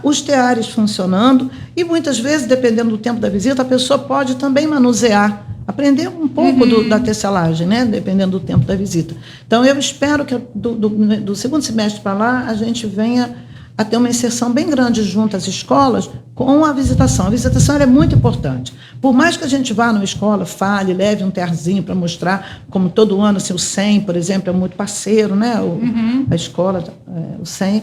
os teares funcionando e, muitas vezes, dependendo do tempo da visita, a pessoa pode também manusear, aprender um pouco da tecelagem, né? Dependendo do tempo da visita. Então, eu espero que do segundo semestre para lá a gente venha a ter uma inserção bem grande junto às escolas com a visitação. A visitação é muito importante. Por mais que a gente vá numa escola, fale, leve um terzinho para mostrar, como todo ano, assim, o SEM, por exemplo, é muito parceiro, né? A escola, o SEM.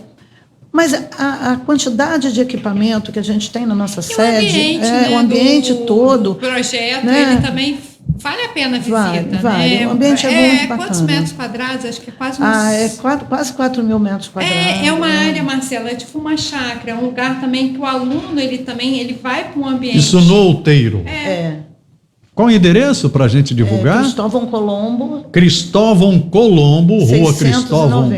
Mas a quantidade de equipamento que a gente tem na nossa sede, o ambiente todo. O projeto, né? ele também vale a pena a visita. Vale. Né? O ambiente é muito bacana. Quantos metros quadrados? Acho que é quase uns... quase 4 mil metros quadrados. É uma área, Marcela, é tipo uma chácara, é um lugar também que o aluno, ele vai para um ambiente... Isso no Outeiro. Qual o endereço para a gente divulgar? Cristóvão Colombo. Cristóvão Colombo, Rua 690. Cristóvão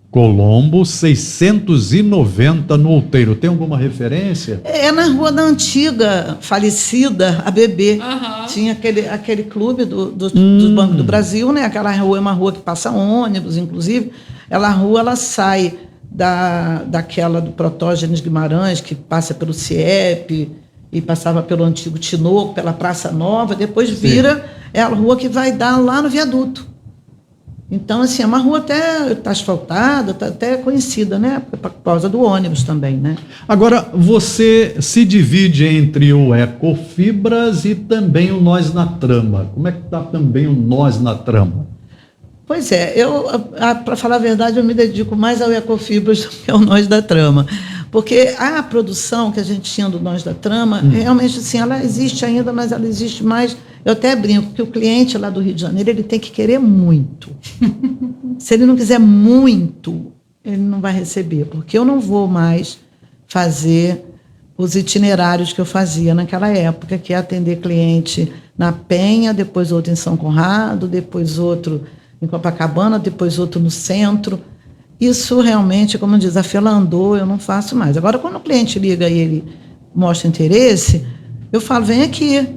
Colombo, 690 no Outeiro. Tem alguma referência? É na rua da antiga, falecida, ABB. Tinha aquele clube dos Bancos do Brasil, né? Aquela rua é uma rua que passa ônibus, inclusive. Ela sai daquela do Protógenes Guimarães, que passa pelo CIEP e passava pelo antigo Tinoco, pela Praça Nova, depois vira a rua que vai dar lá no viaduto. Então, assim, é uma rua até está asfaltada, está até conhecida, né? Por causa do ônibus também, né? Agora, você se divide entre o Ecofibras e também o Nós na Trama. Como é que está também o Nós na Trama? Pois é, para falar a verdade, eu me dedico mais ao Ecofibras do que ao Nós da Trama. Porque a produção que a gente tinha do Nós da Trama, realmente, assim, ela existe ainda, mas ela existe mais... Eu até brinco que o cliente lá do Rio de Janeiro, ele tem que querer muito. Se ele não quiser muito, ele não vai receber, porque eu não vou mais fazer os itinerários que eu fazia naquela época, que é atender cliente na Penha, depois outro em São Conrado, depois outro em Copacabana, depois outro no centro. Isso realmente, como diz, a fila andou, eu não faço mais. Agora, quando o cliente liga e ele mostra interesse, eu falo, vem aqui.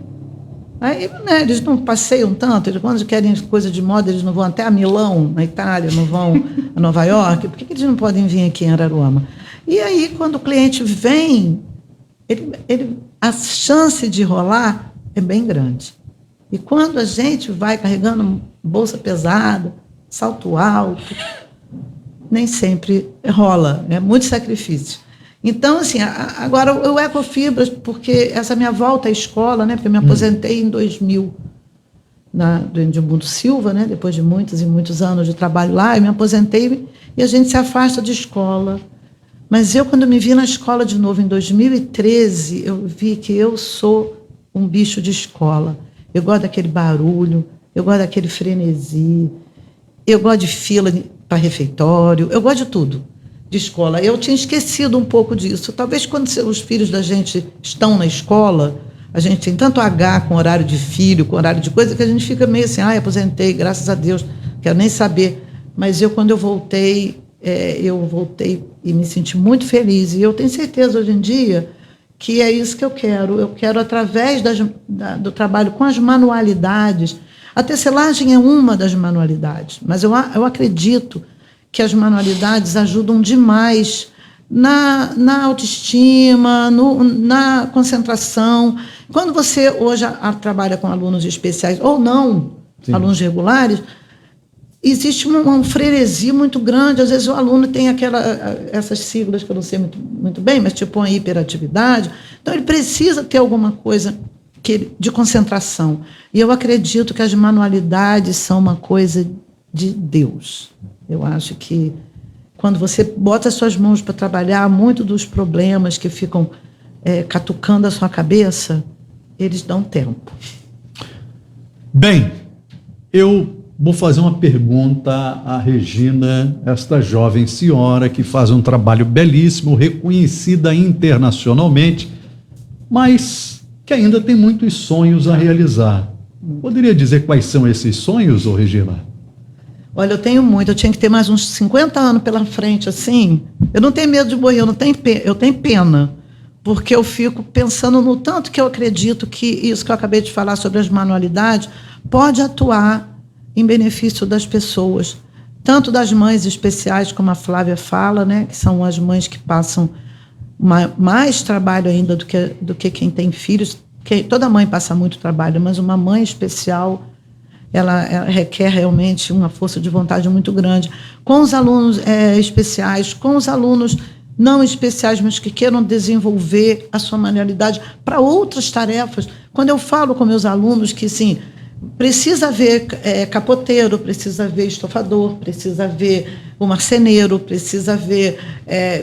Aí, né, eles não passeiam tanto, eles, quando querem coisa de moda, eles não vão até a Milão, na Itália, não vão a Nova York, por que eles não podem vir aqui em Araruama? E aí, quando o cliente vem, a chance de rolar é bem grande. E quando a gente vai carregando bolsa pesada, salto alto, nem sempre rola, é muito sacrifício. Então, assim, agora o Ecofibras, porque essa minha volta à escola, né, porque eu me aposentei em 2000, do Edmundo Silva, né, depois de muitos e muitos anos de trabalho lá, eu me aposentei e a gente se afasta de escola. Mas eu, quando me vi na escola de novo, em 2013, eu vi que eu sou um bicho de escola. Eu gosto daquele barulho, eu gosto daquele frenesi, eu gosto de fila para refeitório, eu gosto de tudo, de escola. Eu tinha esquecido um pouco disso. Talvez quando os filhos da gente estão na escola, a gente tem tanto H com horário de filho, com horário de coisa, que a gente fica meio assim, aposentei, graças a Deus, quero nem saber. Mas quando eu voltei e me senti muito feliz. E eu tenho certeza hoje em dia que é isso que eu quero. Eu quero, através do trabalho com as manualidades, a tecelagem é uma das manualidades, mas eu acredito que as manualidades ajudam demais na autoestima, na concentração. Quando você hoje trabalha com alunos especiais, ou não, sim, alunos regulares, existe um frenesi muito grande. Às vezes o aluno tem essas siglas que eu não sei muito bem, mas tipo uma hiperatividade. Então ele precisa ter alguma coisa de concentração. E eu acredito que as manualidades são uma coisa de Deus. Eu acho que quando você bota as suas mãos para trabalhar, muito dos problemas que ficam catucando a sua cabeça, eles dão tempo. Bem, eu vou fazer uma pergunta à Regina, esta jovem senhora que faz um trabalho belíssimo, reconhecida internacionalmente, mas que ainda tem muitos sonhos a realizar. Poderia dizer quais são esses sonhos, Regina? Olha, eu tenho muito, eu tinha que ter mais uns 50 anos pela frente, assim. Eu não tenho medo de morrer, eu tenho pena, porque eu fico pensando no tanto que eu acredito que isso que eu acabei de falar sobre as manualidades pode atuar em benefício das pessoas, tanto das mães especiais, como a Flávia fala, né, que são as mães que passam mais trabalho ainda do que quem tem filhos. Toda mãe passa muito trabalho, mas uma mãe especial, ela requer realmente uma força de vontade muito grande. Com os alunos especiais, com os alunos não especiais, mas que queiram desenvolver a sua manualidade para outras tarefas. Quando eu falo com meus alunos que, sim, precisa haver capoteiro, precisa haver estofador, precisa haver o marceneiro, precisa haver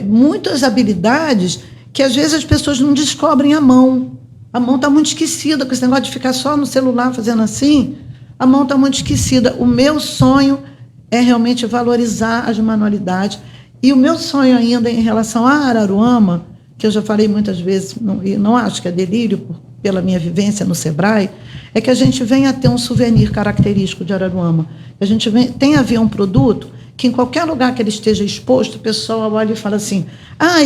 muitas habilidades que às vezes as pessoas não descobrem a mão. A mão está muito esquecida, com esse negócio de ficar só no celular fazendo assim, a mão está muito esquecida. O meu sonho é realmente valorizar as manualidades. E o meu sonho ainda em relação a Araruama, que eu já falei muitas vezes, e não acho que é delírio, pela minha vivência no Sebrae, é que a gente venha a ter um souvenir característico de Araruama. A gente tenha a ver um produto que em qualquer lugar que ele esteja exposto, o pessoal olha e fala assim,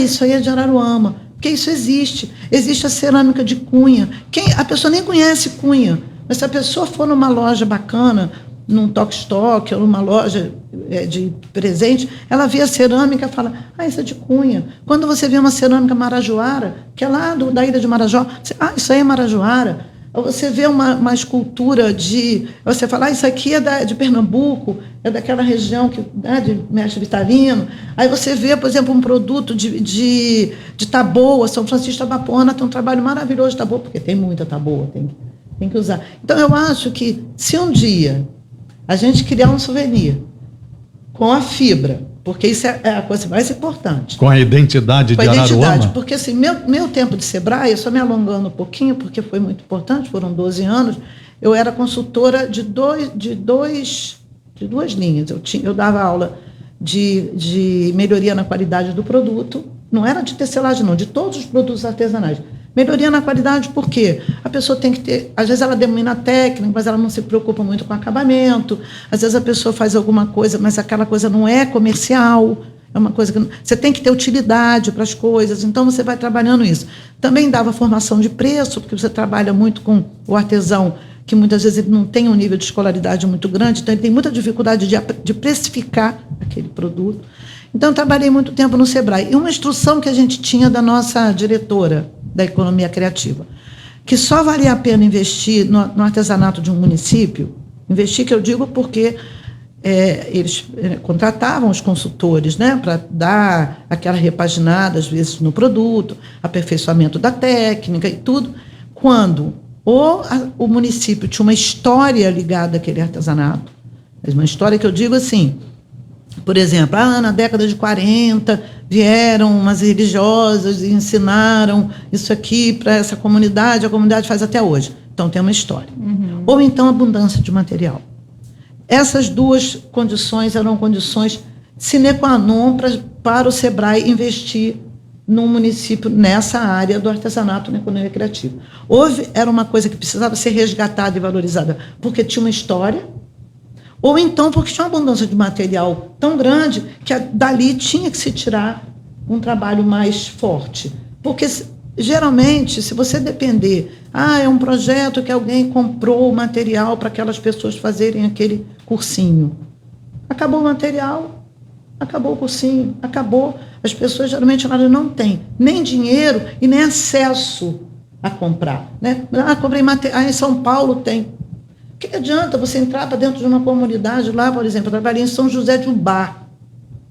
isso aí é de Araruama, porque isso existe. Existe a cerâmica de Cunha. A pessoa nem conhece Cunha, mas se a pessoa for numa loja bacana, num Toque-Stock ou numa loja de presente, ela vê a cerâmica e fala, isso é de Cunha. Quando você vê uma cerâmica marajoara, que é lá da ilha de Marajó, você, isso aí é marajoara. Ou você vê uma escultura você fala, isso aqui é de Pernambuco, é daquela região de Mestre Vitalino. Aí você vê, por exemplo, um produto de Taboa, São Francisco da Bapuana, tem um trabalho maravilhoso de Taboa, porque tem muita Taboa, tem que usar. Então, eu acho que se um dia a gente criar um souvenir com a fibra, porque isso é a coisa mais importante. Com a identidade de Araruama? Porque assim, meu tempo de Sebrae, só me alongando um pouquinho, porque foi muito importante, foram 12 anos, eu era consultora de duas linhas. Eu dava aula de melhoria na qualidade do produto, não era de tecelagem não, de todos os produtos artesanais. Melhoria na qualidade por quê? A pessoa tem que ter... Às vezes ela domina a técnica, mas ela não se preocupa muito com o acabamento. Às vezes a pessoa faz alguma coisa, mas aquela coisa não é comercial. É uma coisa que... Você tem que ter utilidade para as coisas, então você vai trabalhando isso. Também dava formação de preço, porque você trabalha muito com o artesão, que muitas vezes ele não tem um nível de escolaridade muito grande, então ele tem muita dificuldade de precificar aquele produto. Então, eu trabalhei muito tempo no Sebrae. E uma instrução que a gente tinha da nossa diretora da economia criativa, que só valia a pena investir no artesanato de um município, investir, que eu digo porque eles contratavam os consultores, né, para dar aquela repaginada, às vezes, no produto, aperfeiçoamento da técnica e tudo, quando o município tinha uma história ligada àquele artesanato, uma história que eu digo assim, por exemplo, na década de 40, vieram umas religiosas e ensinaram isso aqui para essa comunidade, a comunidade faz até hoje. Então, tem uma história. Uhum. Ou então, abundância de material. Essas duas condições eram condições sine qua non para o Sebrae investir num município nessa área do artesanato na economia criativa. Era uma coisa que precisava ser resgatada e valorizada, porque tinha uma história, ou então porque tinha uma abundância de material tão grande que dali tinha que se tirar um trabalho mais forte. Porque, geralmente, se você depender, é um projeto que alguém comprou o material para aquelas pessoas fazerem aquele cursinho. Acabou o material, acabou o cursinho, acabou. As pessoas, geralmente, elas não têm nem dinheiro e nem acesso a comprar. Né? Comprei material, em São Paulo tem. O que adianta você entrar para dentro de uma comunidade lá, por exemplo, eu trabalhei em São José de Ubá,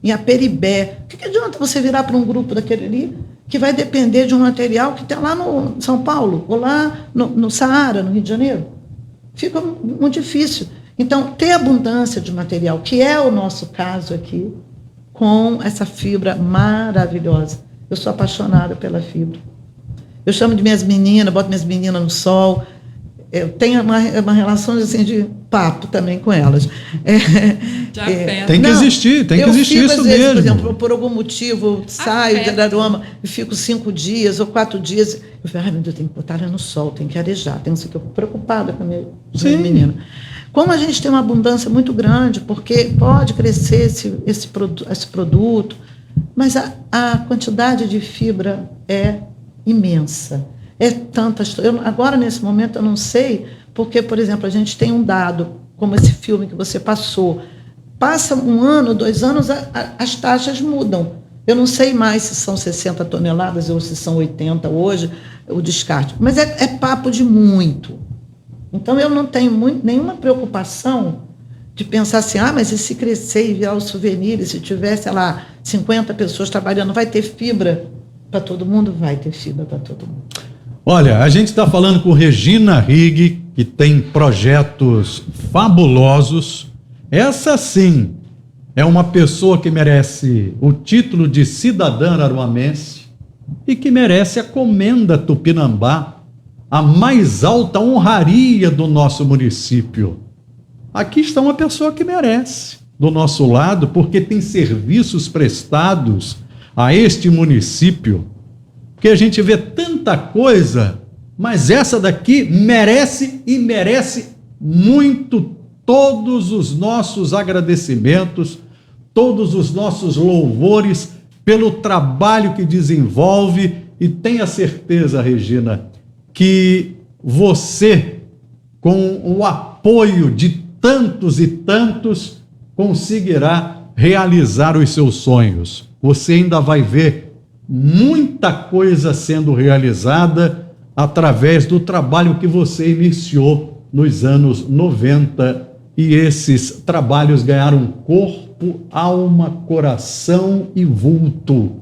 em Aperibé. O que adianta você virar para um grupo daquele ali que vai depender de um material que tem lá no São Paulo, ou lá no Saara, no Rio de Janeiro? Fica muito difícil. Então, ter abundância de material, que é o nosso caso aqui, com essa fibra maravilhosa. Eu sou apaixonada pela fibra. Eu chamo de minhas meninas, boto minhas meninas no sol. Eu tenho uma relação assim, de papo também com elas. Tem que existir isso às vezes, mesmo. Por exemplo, por algum motivo, saio de Araruama e fico 5 dias ou 4 dias. Eu falo, meu Deus, tem que botar ela no sol, tem que arejar, tem que ser preocupada com a minha menina. Como a gente tem uma abundância muito grande, porque pode crescer esse produto, mas a quantidade de fibra é imensa. Agora, nesse momento, eu não sei, porque, por exemplo, a gente tem um dado, como esse filme que você passou. Passa 1 ano, 2 anos, as taxas mudam. Eu não sei mais se são 60 toneladas ou se são 80 hoje, o descarte. Mas é papo de muito. Então, eu não tenho nenhuma preocupação de pensar assim, mas e se crescer e virar o souvenir, e se tiver, sei lá, 50 pessoas trabalhando, vai ter fibra para todo mundo? Vai ter fibra para todo mundo. Olha, a gente está falando com Regina Rigg, que tem projetos fabulosos. Essa sim é uma pessoa que merece o título de cidadã araruamense e que merece a Comenda Tupinambá, a mais alta honraria do nosso município. Aqui está uma pessoa que merece, do nosso lado, porque tem serviços prestados a este município, porque a gente vê tanta coisa, mas essa daqui merece e merece muito todos os nossos agradecimentos, todos os nossos louvores pelo trabalho que desenvolve, e tenha certeza, Regina, que você, com o apoio de tantos e tantos, conseguirá realizar os seus sonhos. Você ainda vai ver muita coisa sendo realizada através do trabalho que você iniciou nos anos 90, e esses trabalhos ganharam corpo, alma, coração e vulto.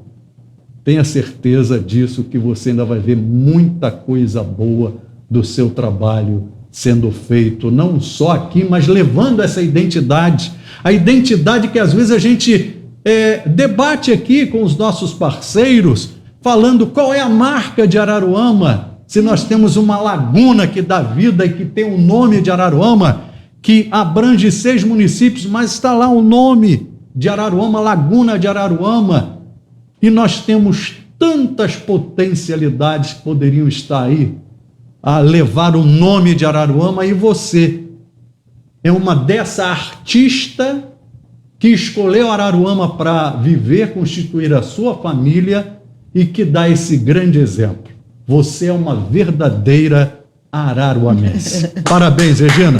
Tenha certeza disso, que você ainda vai ver muita coisa boa do seu trabalho sendo feito, não só aqui, mas levando essa identidade, a identidade que às vezes a gente debate aqui com os nossos parceiros, falando qual é a marca de Araruama, se nós temos uma laguna que dá vida e que tem o nome de Araruama, que abrange 6 municípios, mas está lá o nome de Araruama, Laguna de Araruama, e nós temos tantas potencialidades que poderiam estar aí a levar o nome de Araruama, e você é uma dessa artista que escolheu Araruama para viver, constituir a sua família e que dá esse grande exemplo. Você é uma verdadeira araruamense. Parabéns, Regina.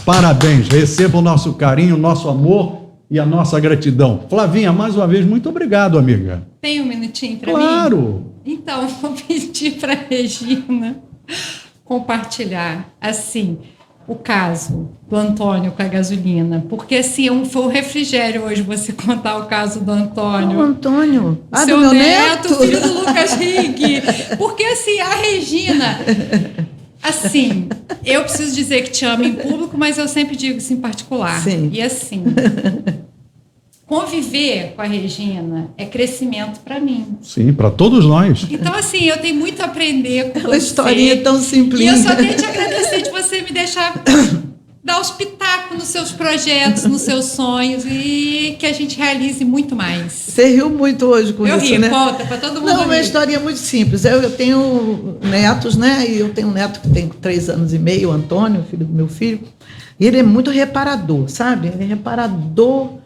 Parabéns. Receba o nosso carinho, o nosso amor e a nossa gratidão. Flavinha, mais uma vez, muito obrigado, amiga. Tem um minutinho para mim? Claro. Então, vou pedir para a Regina compartilhar, assim, o caso do Antônio com a gasolina, porque assim, foi um refrigério hoje você contar o caso do Antônio. O Antônio? Seu do meu neto, filho do Lucas Rigg. Porque assim, a Regina, assim, eu preciso dizer que te amo em público, mas eu sempre digo isso em particular. Sim. E assim, conviver com a Regina é crescimento para mim. Sim, para todos nós. Então, assim, eu tenho muito a aprender com você. Uma historinha tão simples. E eu só tenho que te agradecer de você me deixar dar os pitacos nos seus projetos, nos seus sonhos, e que a gente realize muito mais. Você riu muito hoje com eu isso, ri, né? conta, para todo mundo Não, uma rir. historinha muito simples. Eu tenho netos, né? E eu tenho um neto que tem 3 anos e meio, o Antônio, filho do meu filho. E ele é muito reparador, sabe? Ele é reparador.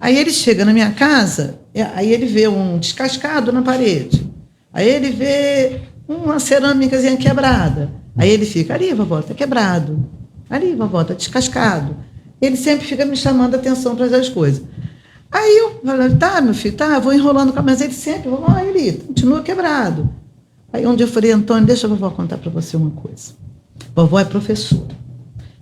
Aí ele chega na minha casa, aí ele vê um descascado na parede. Aí ele vê uma cerâmicazinha quebrada. Aí ele fica, ali, vovó, tá quebrado. Ali, vovó, tá descascado. Ele sempre fica me chamando a atenção para essas coisas. Aí eu falo, tá, meu filho, tá, vou enrolando com a, mas ele sempre, vovó, ele continua quebrado. Aí um dia eu falei, Antônio, deixa a vovó contar para você uma coisa. Vovó é professora.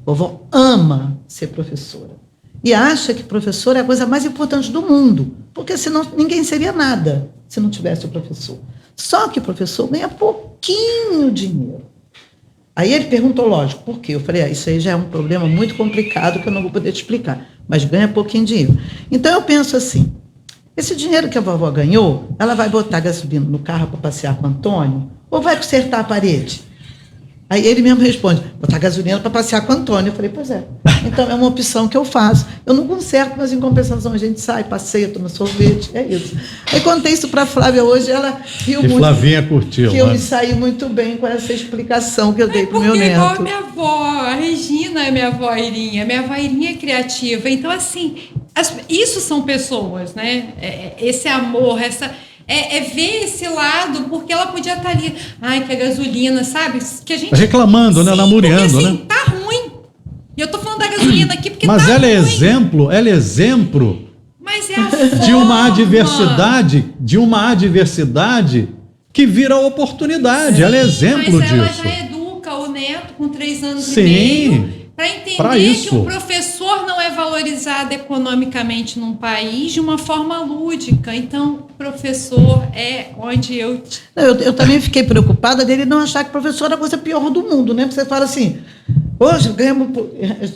Vovó ama ser professora. E acha que professor é a coisa mais importante do mundo, porque senão ninguém seria nada se não tivesse o professor. Só que o professor ganha pouquinho dinheiro. Aí ele perguntou, lógico, por quê? Eu falei, isso aí já é um problema muito complicado que eu não vou poder te explicar, mas ganha pouquinho dinheiro. Então eu penso assim, esse dinheiro que a vovó ganhou, ela vai botar gasolina no carro para passear com o Antônio ou vai consertar a parede? Aí ele mesmo responde, botar gasolina para passear com o Antônio. Eu falei, pois é. Então é uma opção que eu faço. Eu não conserto, mas em compensação a gente sai, passeia, toma sorvete, é isso. Aí contei isso para a Flávia hoje, ela riu muito. E Flavinha curtiu, que eu me saí muito bem com essa explicação que eu dei para o meu neto. Igual a minha avó, a Regina é minha avó Irinha. Minha avó Irinha é criativa. Então, assim, isso são pessoas, né? Esse amor, essa... É ver esse lado, porque ela podia estar ali, ai, que a gasolina, sabe? Que a gente... Reclamando, né? Lamuriando, porque, assim, né? tá ruim. E eu tô falando da gasolina aqui porque mas tá ela ruim. Ela é exemplo Mas é a forma. de uma adversidade que vira oportunidade. Ela é exemplo mas disso. Ela já educa o neto com 3 anos Sim, e meio para entender isso. que o professor não é valorizado economicamente num país de uma forma lúdica. Então, professor é onde eu... Eu também fiquei preocupada dele não achar que professor era a coisa pior do mundo, né? Porque você fala assim, hoje ganhamos...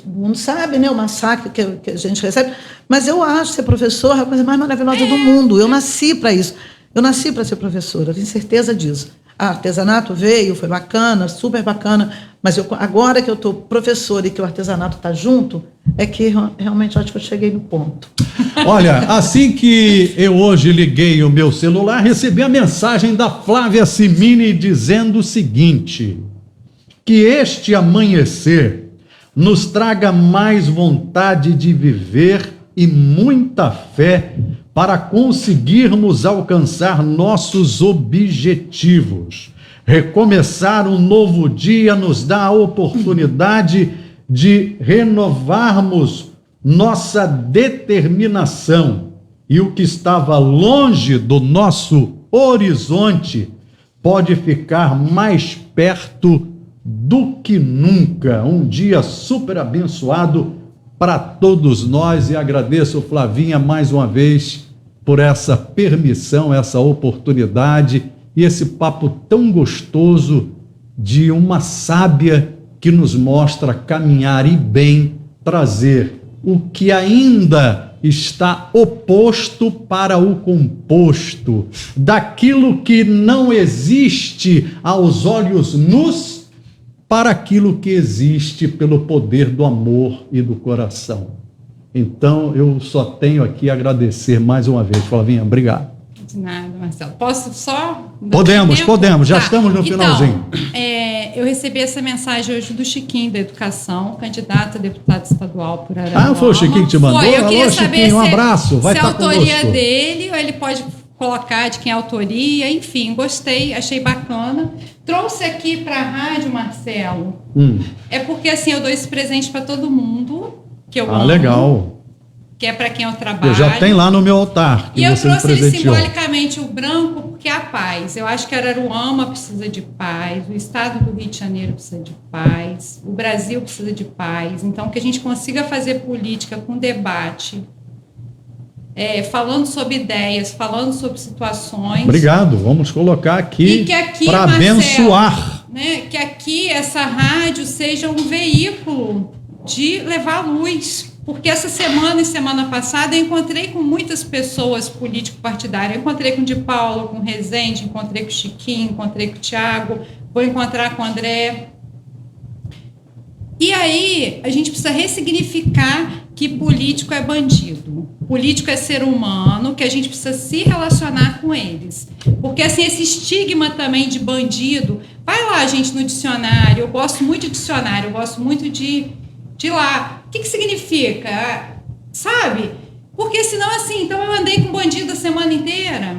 O mundo sabe, né? O massacre que a gente recebe. Mas eu acho ser professor é a coisa mais maravilhosa do mundo. Eu nasci para isso. Eu nasci para ser professora, eu tenho certeza disso. Artesanato veio, foi bacana, super bacana, mas agora que eu estou professora e que o artesanato está junto, é que realmente acho que eu cheguei no ponto. Olha, assim que eu hoje liguei o meu celular, recebi a mensagem da Flávia Simini dizendo o seguinte, que este amanhecer nos traga mais vontade de viver e muita fé para conseguirmos alcançar nossos objetivos. Recomeçar um novo dia nos dá a oportunidade de renovarmos nossa determinação. E o que estava longe do nosso horizonte pode ficar mais perto do que nunca. Um dia super abençoado para todos nós, e agradeço, Flavinha, mais uma vez por essa permissão, essa oportunidade e esse papo tão gostoso de uma sábia que nos mostra caminhar e bem trazer o que ainda está oposto para o composto, daquilo que não existe aos olhos nus para aquilo que existe pelo poder do amor e do coração. Então, eu só tenho aqui a agradecer mais uma vez. Flavinha, obrigado. De nada. Marcelo. Posso só? Podemos, já Tá. estamos no finalzinho. Eu recebi essa mensagem hoje do Chiquinho da Educação, candidato a deputado estadual por Araruama. Foi o Chiquinho que te mandou? Foi, eu queria Alô, saber Chiquinho, um se, abraço, vai se a estar autoria conosco. dele, ou ele pode colocar de quem é a autoria, enfim, gostei, achei bacana. Trouxe aqui para a rádio, Marcelo, é porque assim, eu dou esse presente para todo mundo, que eu amo. Legal. Que é para quem eu trabalho. Já tem lá no meu altar. Que E eu você me trouxe ele presenteou. simbolicamente o branco, porque é a paz. Eu acho que Araruama precisa de paz, o estado do Rio de Janeiro precisa de paz, o Brasil precisa de paz. Então, que a gente consiga fazer política com debate, falando sobre ideias, falando sobre situações. Obrigado, vamos colocar aqui para abençoar. Né, que aqui essa rádio seja um veículo de levar luz. Porque essa semana e semana passada eu encontrei com muitas pessoas político-partidárias. Eu encontrei com o de Paulo, com o Rezende, encontrei com o Chiquinho, encontrei com o Thiago, vou encontrar com o André. E aí a gente precisa ressignificar que político é bandido. Político é ser humano, que a gente precisa se relacionar com eles. Porque assim, esse estigma também de bandido, vai lá, gente, no dicionário. Eu gosto muito de dicionário, eu gosto muito de lá. O que significa? Sabe? Porque senão assim, então eu andei com bandido a semana inteira.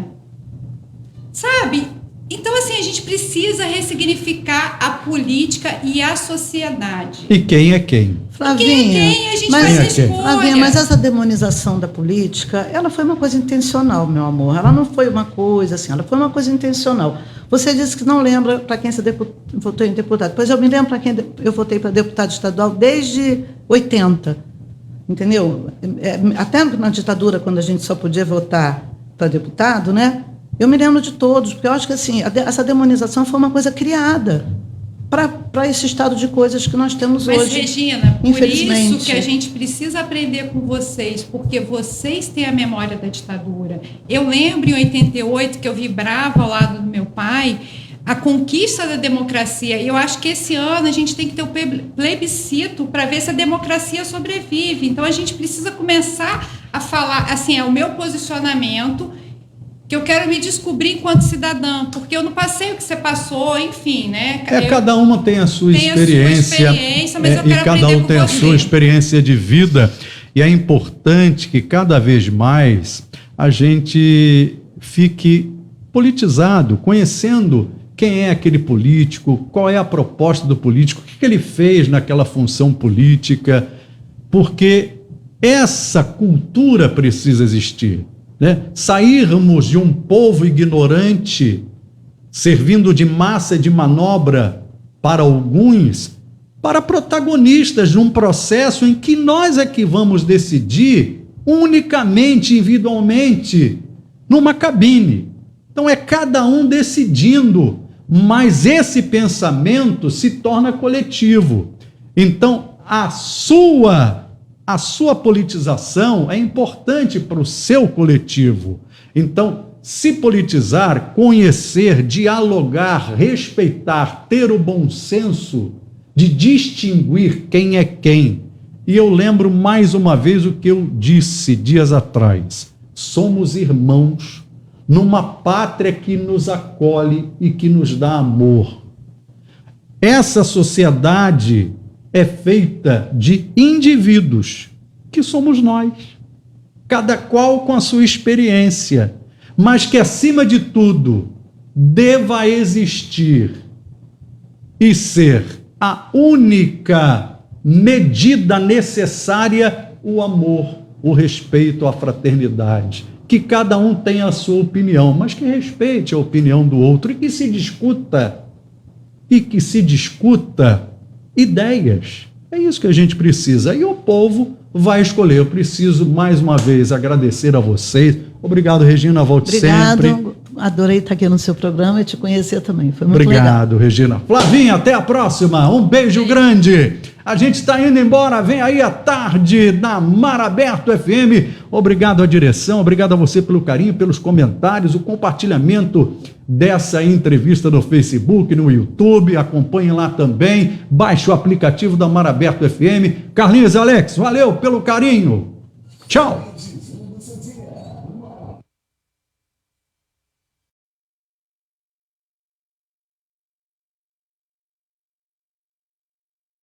Sabe? Então assim, a gente precisa ressignificar a política e a sociedade. E quem é quem? Flavinha, a gente faz a escolha. Flavinha, mas essa demonização da política, ela foi uma coisa intencional, meu amor. Ela não foi uma coisa assim, ela foi uma coisa intencional. Você disse que não lembra para quem você votou em deputado. Pois eu me lembro para quem eu votei para deputado estadual desde 80. Entendeu? Até na ditadura, quando a gente só podia votar para deputado, né? Eu me lembro de todos, porque eu acho que assim, essa demonização foi uma coisa criada para esse estado de coisas que nós temos hoje. Mas, Regina, por infelizmente. isso que a gente precisa aprender com vocês, porque vocês têm a memória da ditadura. Eu lembro em 88 que eu vibrava ao lado do meu pai a conquista da democracia. E eu acho que esse ano a gente tem que ter o plebiscito para ver se a democracia sobrevive. Então a gente precisa começar a falar, assim, é o meu posicionamento, que eu quero me descobrir enquanto cidadã, porque eu não passei o que você passou, enfim, né? Cada uma tem a sua experiência, mas eu quero e cada um tem a sua experiência de vida, e é importante que cada vez mais a gente fique politizado, conhecendo quem é aquele político, qual é a proposta do político, o que ele fez naquela função política, porque essa cultura precisa existir. Né? Sairmos de um povo ignorante, servindo de massa de manobra para alguns, para protagonistas de um processo em que nós é que vamos decidir unicamente, individualmente, numa cabine. Então é cada um decidindo, mas esse pensamento se torna coletivo. Então a sua politização é importante para o seu coletivo. Então, se politizar, conhecer, dialogar, respeitar, ter o bom senso de distinguir quem é quem. E eu lembro mais uma vez o que eu disse dias atrás. Somos irmãos numa pátria que nos acolhe e que nos dá amor. Essa sociedade é feita de indivíduos, que somos nós, cada qual com a sua experiência, mas que, acima de tudo, deva existir e ser a única medida necessária o amor, o respeito, a fraternidade. Que cada um tenha a sua opinião, mas que respeite a opinião do outro e que se discuta ideias. É isso que a gente precisa. E o povo vai escolher. Eu preciso, mais uma vez, agradecer a vocês. Obrigado, Regina. Volte sempre. Obrigado. Adorei estar aqui no seu programa e te conhecer também. Foi muito legal. Obrigado, Regina. Flavinha, até a próxima. Um beijo grande. A gente está indo embora. Vem aí a tarde na Mar Aberto FM. Obrigado à direção. Obrigado a você pelo carinho, pelos comentários, o compartilhamento dessa entrevista no Facebook, no YouTube. Acompanhe lá também. Baixe o aplicativo da Mar Aberto FM. Carlinhos e Alex, valeu pelo carinho. Tchau.